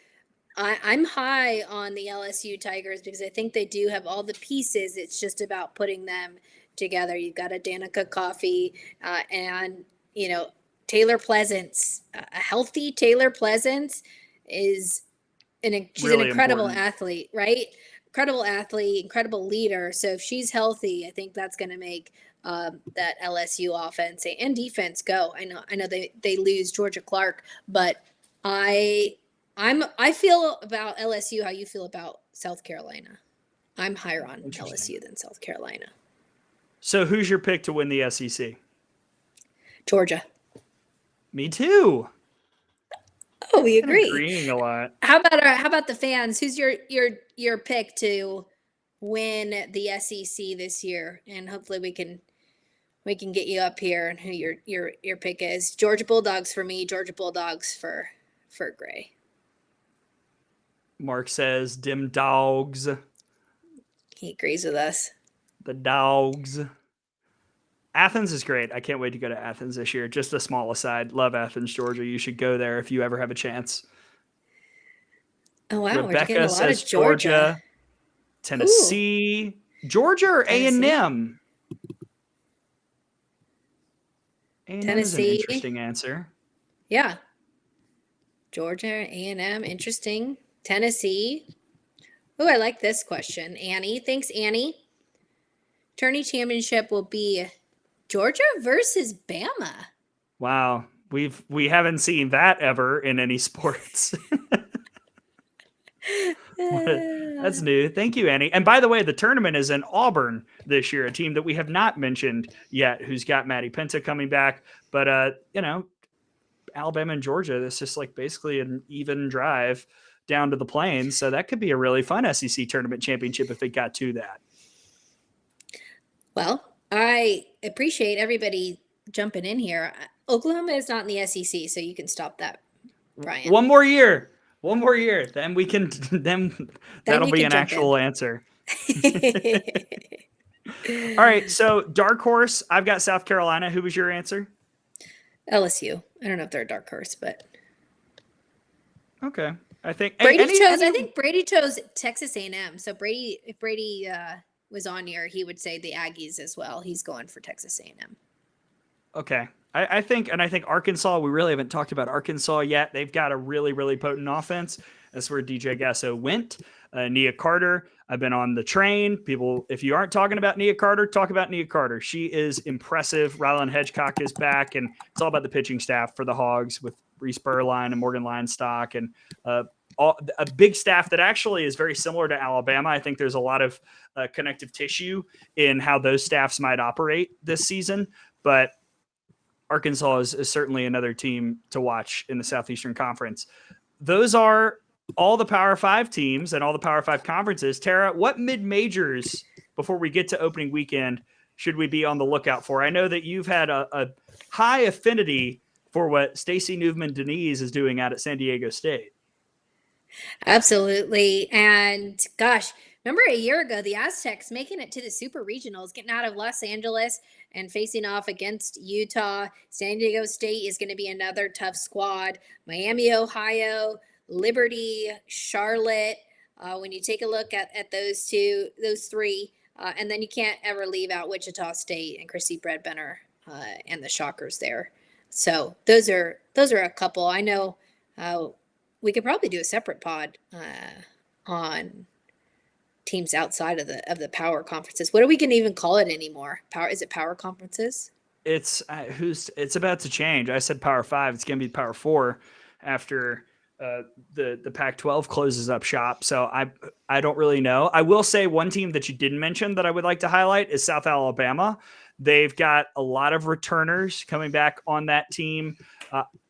I'm high on the LSU Tigers because I think they do have all the pieces. It's just about putting them together. You've got a Danica Coffey and, Taylor Pleasance. A healthy Taylor Pleasance she's
Really
an incredible
important.
athlete, right? Incredible athlete, incredible leader. So if she's healthy, I think that's going to make that LSU offense and defense go. I know they lose Georgia Clark, but I feel about LSU how you feel about South Carolina. I'm higher on LSU than South Carolina.
So who's your pick to win the SEC?
Georgia.
Me too.
Oh, we
I'm
agree.
agreeing a lot.
How about the fans? Who's your pick to win the SEC this year? And hopefully we can get you up here and who your pick is. Georgia Bulldogs for me, Georgia Bulldogs for Gray.
Mark says dim dogs.
He agrees with us.
The dogs. Athens is great. I can't wait to go to Athens this year. Just a small aside. Love Athens, Georgia. You should go there if you ever have a chance.
Oh wow, we're
Rebecca
getting a lot
says
of Georgia.
Tennessee. Georgia or
Tennessee.
A&M? A&M is an
Tennessee.
interesting answer.
Yeah. Georgia, A&M, interesting. Tennessee. Oh, I like this question. Annie. Thanks, Annie. Tourney championship will be Georgia versus Bama.
Wow. We haven't seen that ever in any sports. That's new. Thank you, Annie. And by the way, the tournament is in Auburn this year, a team that we have not mentioned yet, who's got Maddie Penta coming back. But, Alabama and Georgia, that's just like basically an even drive down to the plains. So that could be a really fun SEC tournament championship if it got to that.
Well, I appreciate everybody jumping in here. Oklahoma is not in the SEC, so you can stop that, Brian.
One more year. Then we can. Then that'll be an actual answer. All right. So dark horse. I've got South Carolina. Who was your answer?
LSU. I don't know if they're a dark horse, but
okay. I think
Brady chose Texas A&M. So if Brady was on here, he would say the Aggies as well. He's going for Texas A&M.
Okay. I think Arkansas, we really haven't talked about Arkansas yet. They've got a really, really potent offense. That's where DJ Gasso went. Nia Carter, I've been on the train. People, if you aren't talking about Nia Carter, talk about Nia Carter. She is impressive. Rylan Hedgecock is back, and it's all about the pitching staff for the Hogs with Reese Burline and Morgan Linestock and a big staff that actually is very similar to Alabama. I think there's a lot of connective tissue in how those staffs might operate this season, but Arkansas is certainly another team to watch in the Southeastern Conference. Those are all the Power 5 teams and all the Power 5 conferences. Tara, what mid-majors, before we get to opening weekend, should we be on the lookout for? I know that you've had a high affinity for what Stacey Newman-Denise is doing out at San Diego State.
Absolutely. And gosh, remember a year ago, the Aztecs making it to the Super Regionals, getting out of Los Angeles and facing off against Utah. San Diego State is going to be another tough squad. Miami, Ohio, Liberty, Charlotte. When you take a look at those three, and then you can't ever leave out Wichita State and Chrissy Bredbenner and the Shockers there. So those are a couple. I know we could probably do a separate pod on teams outside of the power conferences. What are we going to even call it anymore? Is it power conferences?
It's it's about to change. I said Power 5. It's going to be Power 4 after the Pac-12 closes up shop. So I don't really know. I will say one team that you didn't mention that I would like to highlight is South Alabama. They've got a lot of returners coming back on that team.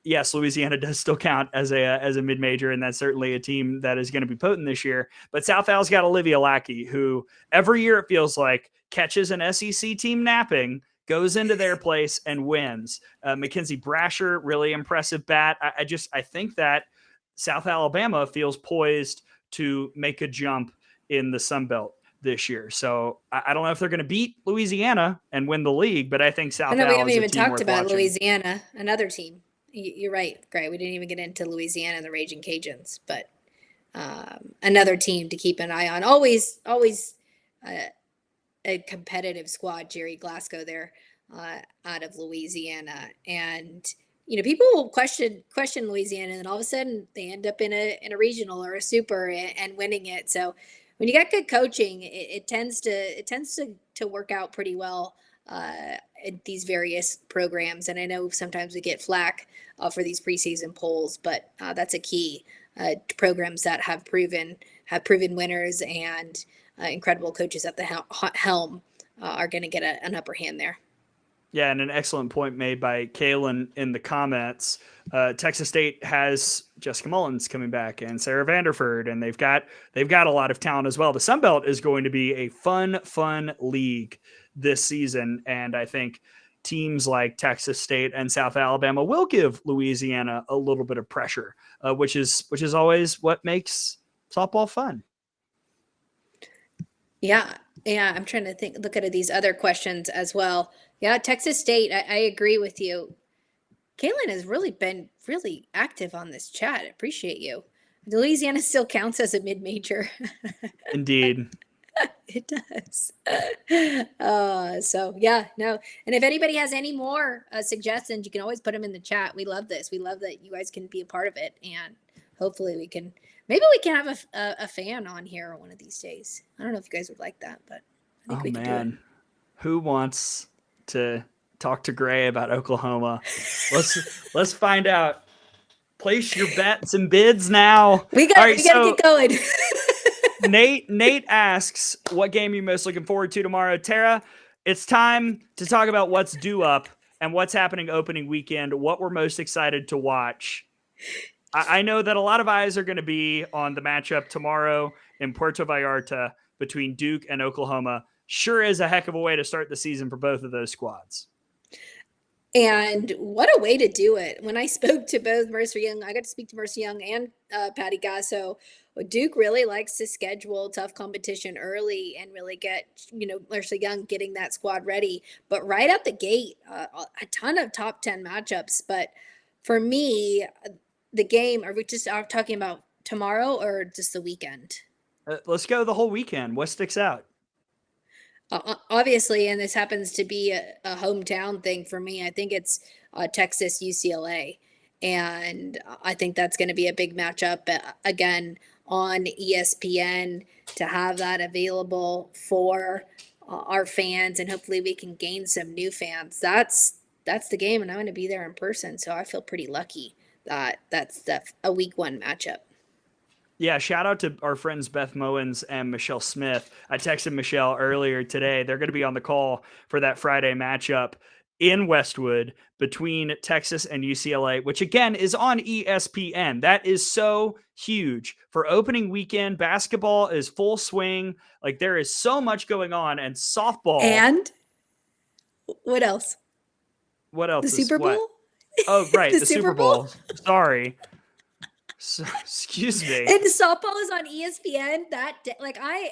Yes, Louisiana does still count as a mid-major, and that's certainly a team that is going to be potent this year. But South Al's got Olivia Lackey, who every year it feels like catches an SEC team napping, goes into their place and wins. Mackenzie Brasher, really impressive bat. I think that South Alabama feels poised to make a jump in the Sun Belt this year. So I don't know if they're going to beat Louisiana and win the league, but I think South
I know we
Al
haven't
is a
even
team
talked
worth
about
watching.
Louisiana, another team. You're right, Gray. We didn't even get into Louisiana and the Raging Cajuns, but another team to keep an eye on. Always a competitive squad. Jerry Glasgow there out of Louisiana, and people will question Louisiana, and then all of a sudden they end up in a regional or a super and winning it. So when you got good coaching, it tends to work out pretty well in these various programs. And I know sometimes we get flack for these preseason polls, but that's a key. Programs that have proven winners and incredible coaches at the helm are going to get an upper hand there.
Yeah, and an excellent point made by Kaylin in the comments. Texas State has Jessica Mullins coming back and Sarah Vanderford, and they've got a lot of talent as well. The Sun Belt is going to be a fun league this season, and I think teams like Texas State and South Alabama will give Louisiana a little bit of pressure, which is always what makes softball fun.
Yeah, I'm trying to look at these other questions as well. Yeah, Texas State, I agree with you. Caitlin has really been really active on this chat. I appreciate you. Louisiana still counts as a mid-major.
Indeed.
It does. So yeah, no. And if anybody has any more suggestions, you can always put them in the chat. We love this. We love that you guys can be a part of it. And hopefully we can have a fan on here one of these days. I don't know if you guys would like that, but I think we can do it.
Who wants to talk to Gray about Oklahoma? Let's find out. Place your bets and bids now.
We got to get going.
Nate asks, what game are you most looking forward to tomorrow? Tara, it's time to talk about what's due up and what's happening opening weekend, what we're most excited to watch. I know that a lot of eyes are going to be on the matchup tomorrow in Puerto Vallarta between Duke and Oklahoma. Sure is a heck of a way to start the season for both of those squads.
And what a way to do it. When I spoke to both Mercer Young, I got to speak to Mercer Young and Patty Gasso. Duke really likes to schedule tough competition early and really get, Mercer Young getting that squad ready. But right out the gate, a ton of top 10 matchups. But for me, the game, are we just talking about tomorrow or just the weekend?
Let's go the whole weekend. What sticks out?
Obviously, and this happens to be a hometown thing for me, I think it's Texas UCLA. And I think that's going to be a big matchup again on ESPN, to have that available for our fans. And hopefully we can gain some new fans. That's the game. And I'm going to be there in person. So I feel pretty lucky that that's a week one matchup.
Yeah, shout out to our friends Beth Mowens and Michelle Smith. I texted Michelle earlier today. They're going to be on the call for that Friday matchup in Westwood between Texas and UCLA, which again is on ESPN. That is so huge for opening weekend. Basketball is full swing. Like, there is so much going on, and softball.
And what else?
What else?
The Super Bowl?
What? Oh, right. the Super Bowl. Sorry. So, excuse me.
And softball is on ESPN that day. Like, I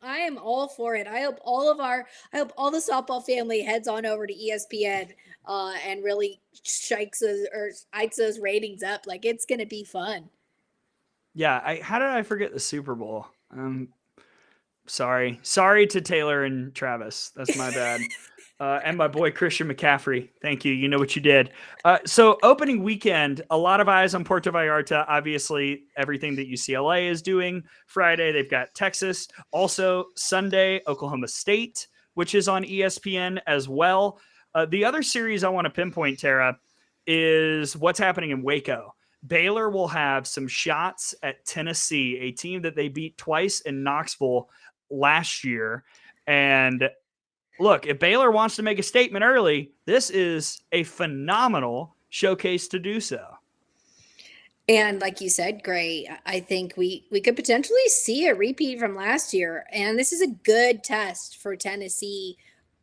am all for it. I hope all the softball family heads on over to ESPN and really hikes those ratings up. Like, it's gonna be fun.
Yeah, how did I forget the Super Bowl? Sorry to Taylor and Travis. That's my bad. And my boy Christian McCaffrey. Thank you. You know what you did. So opening weekend, a lot of eyes on Puerto Vallarta. Obviously, everything that UCLA is doing. Friday, they've got Texas. Also, Sunday, Oklahoma State, which is on ESPN as well. The other series I want to pinpoint, Tara, is what's happening in Waco. Baylor will have some shots at Tennessee, a team that they beat twice in Knoxville last year. And look, if Baylor wants to make a statement early, this is a phenomenal showcase to do so.
And like you said, Gray, I think we could potentially see a repeat from last year. And this is a good test for Tennessee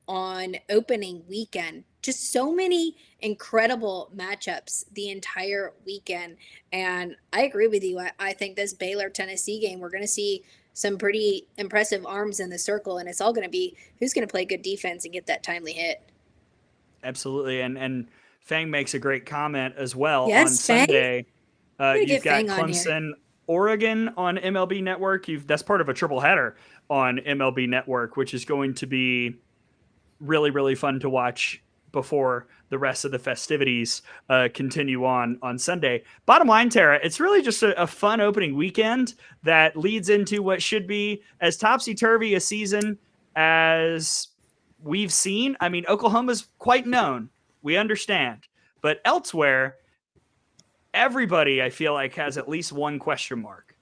on opening weekend. Just so many incredible matchups the entire weekend. And I agree with you. I think this Baylor Tennessee game, we're going to see some pretty impressive arms in the circle, and it's all going to be who's going to play good defense and get that timely hit.
Absolutely. And Fang makes a great comment as well.
Yes,
on Sunday. You've got
Fang on
Clemson, Oregon on MLB Network. That's part of a triple header on MLB Network, which is going to be really, really fun to watch before the rest of the festivities continue on Sunday. Bottom line, Tara, it's really just a fun opening weekend that leads into what should be as topsy-turvy a season as we've seen. I mean, Oklahoma's quite known. We understand. But elsewhere, everybody, I feel like, has at least one question mark.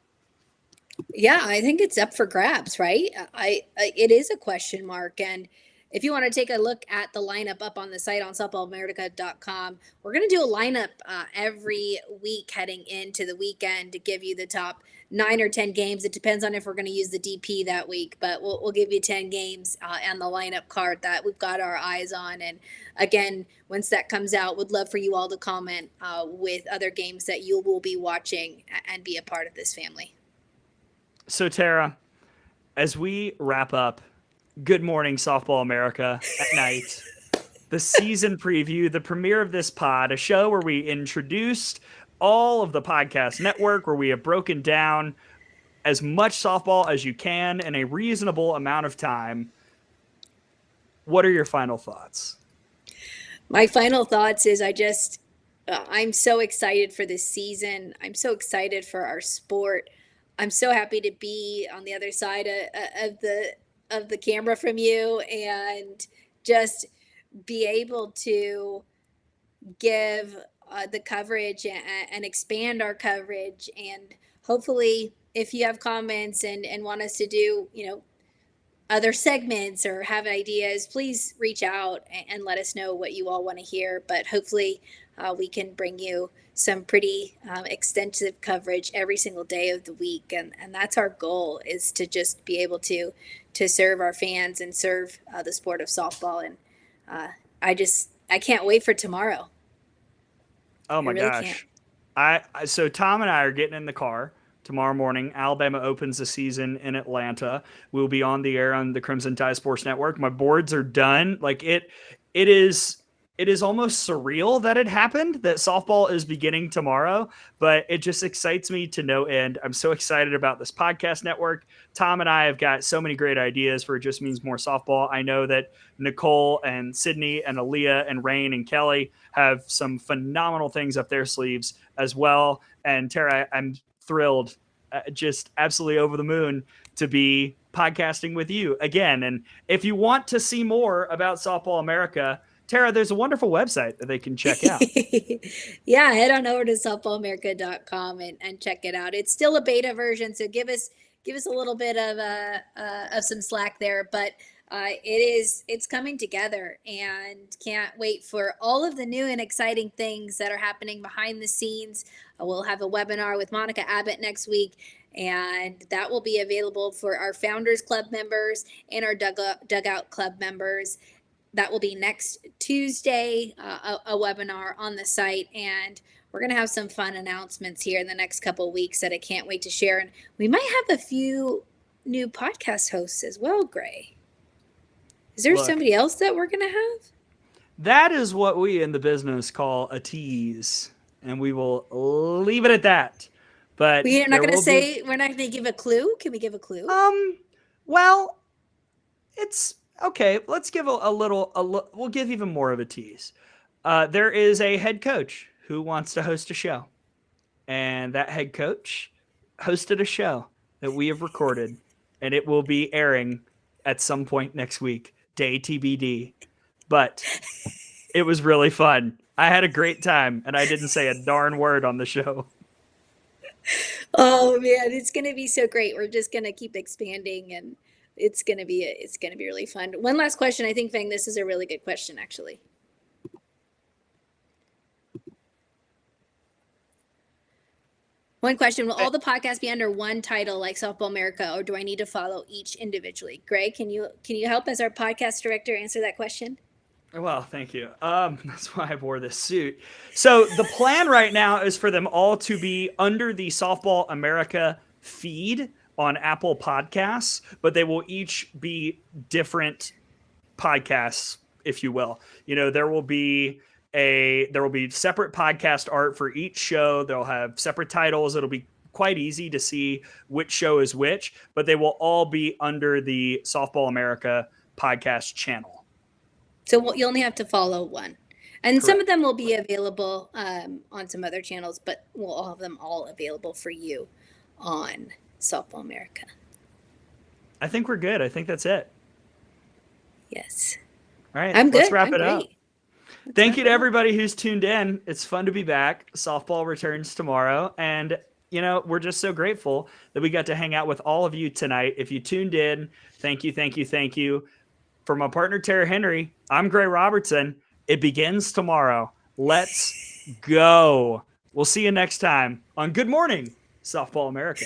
Yeah, I think it's up for grabs, right? It is a question mark. And if you want to take a look at the lineup up on the site on softballamerica.com, we're going to do a lineup every week heading into the weekend to give you the top 9 or 10 games. It depends on if we're going to use the DP that week, but we'll give you 10 games and the lineup card that we've got our eyes on. And again, once that comes out, would love for you all to comment with other games that you will be watching and be a part of this family.
So, Tara, as we wrap up Good Morning Softball America at night, the season preview, the premiere of this pod, a show where we introduced all of the podcast network, where we have broken down as much softball as you can in a reasonable amount of time. What are your final thoughts?
My final thoughts is I'm so excited for this season. I'm so excited for our sport. I'm so happy to be on the other side of the camera from you and just be able to give the coverage and expand our coverage. And hopefully, if you have comments and want us to do, other segments or have ideas, please reach out and let us know what you all want to hear. But hopefully we can bring you some pretty extensive coverage every single day of the week. And that's our goal, is to just be able to serve our fans and serve the sport of softball. And I can't wait for tomorrow.
Oh my gosh. So Tom and I are getting in the car tomorrow morning. Alabama opens the season in Atlanta. We'll be on the air on the Crimson Tide Sports Network. My boards are done. Like it is almost surreal that it happened, that softball is beginning tomorrow, but it just excites me to no end. I'm so excited about this podcast network. Tom and I have got so many great ideas for It Just Means More Softball. I know that Nicole and Sydney and Aaliyah and Rain and Kelly have some phenomenal things up their sleeves as well. And Tara, I'm thrilled, just absolutely over the moon to be podcasting with you again. And if you want to see more about Softball America, Tara, there's a wonderful website that they can check out.
Yeah, head on over to softballamerica.com and check it out. It's still a beta version, so give us a little bit of some slack there, but it's coming together, and can't wait for all of the new and exciting things that are happening behind the scenes. We'll have a webinar with Monica Abbott next week, and that will be available for our Founders Club members and our Dugout Club members. That will be next Tuesday, a webinar on the site, and we're going to have some fun announcements here in the next couple of weeks that I can't wait to share. And we might have a few new podcast hosts as well, Gray. Is there somebody else that we're going to have?
That is what we in the business call a tease, and we will leave it at that. But
we're not going to say, we're not going to give a clue. Can we give a clue?
Well, it's Okay, let's give we'll give even more of a tease. There is a head coach who wants to host a show, and that head coach hosted a show that we have recorded, and it will be airing at some point next week. Day TBD. But it was really fun. I had a great time, and I didn't say a darn word on the show.
Oh man, it's gonna be so great. We're just gonna keep expanding, and it's gonna be really fun. One last question. I think, Fang, this is a really good question, actually. One question: will all the podcasts be under one title like Softball America, or do I need to follow each individually? Greg, can you help as our podcast director answer that question?
Well, thank you. That's why I wore this suit. So the plan right now is for them all to be under the Softball America feed on Apple Podcasts, but they will each be different podcasts, if you will. You know, there will be separate podcast art for each show. They'll have separate titles. It'll be quite easy to see which show is which, but they will all be under the Softball America podcast channel.
So you only have to follow one. And some of them will be available on some other channels, but we'll all have them all available for you on Softball America.
I think we're good. I think that's it.
Yes.
All right.
I'm good.
Let's wrap
I'm
it
great.
up. Thank you to everybody who's tuned in. It's fun to be back. Softball returns tomorrow. And, you know, we're just so grateful that we got to hang out with all of you tonight. If you tuned in, thank you, thank you, thank you. For my partner, Tara Henry, I'm Gray Robertson. It begins tomorrow. Let's go. We'll see you next time on Good Morning, Softball America.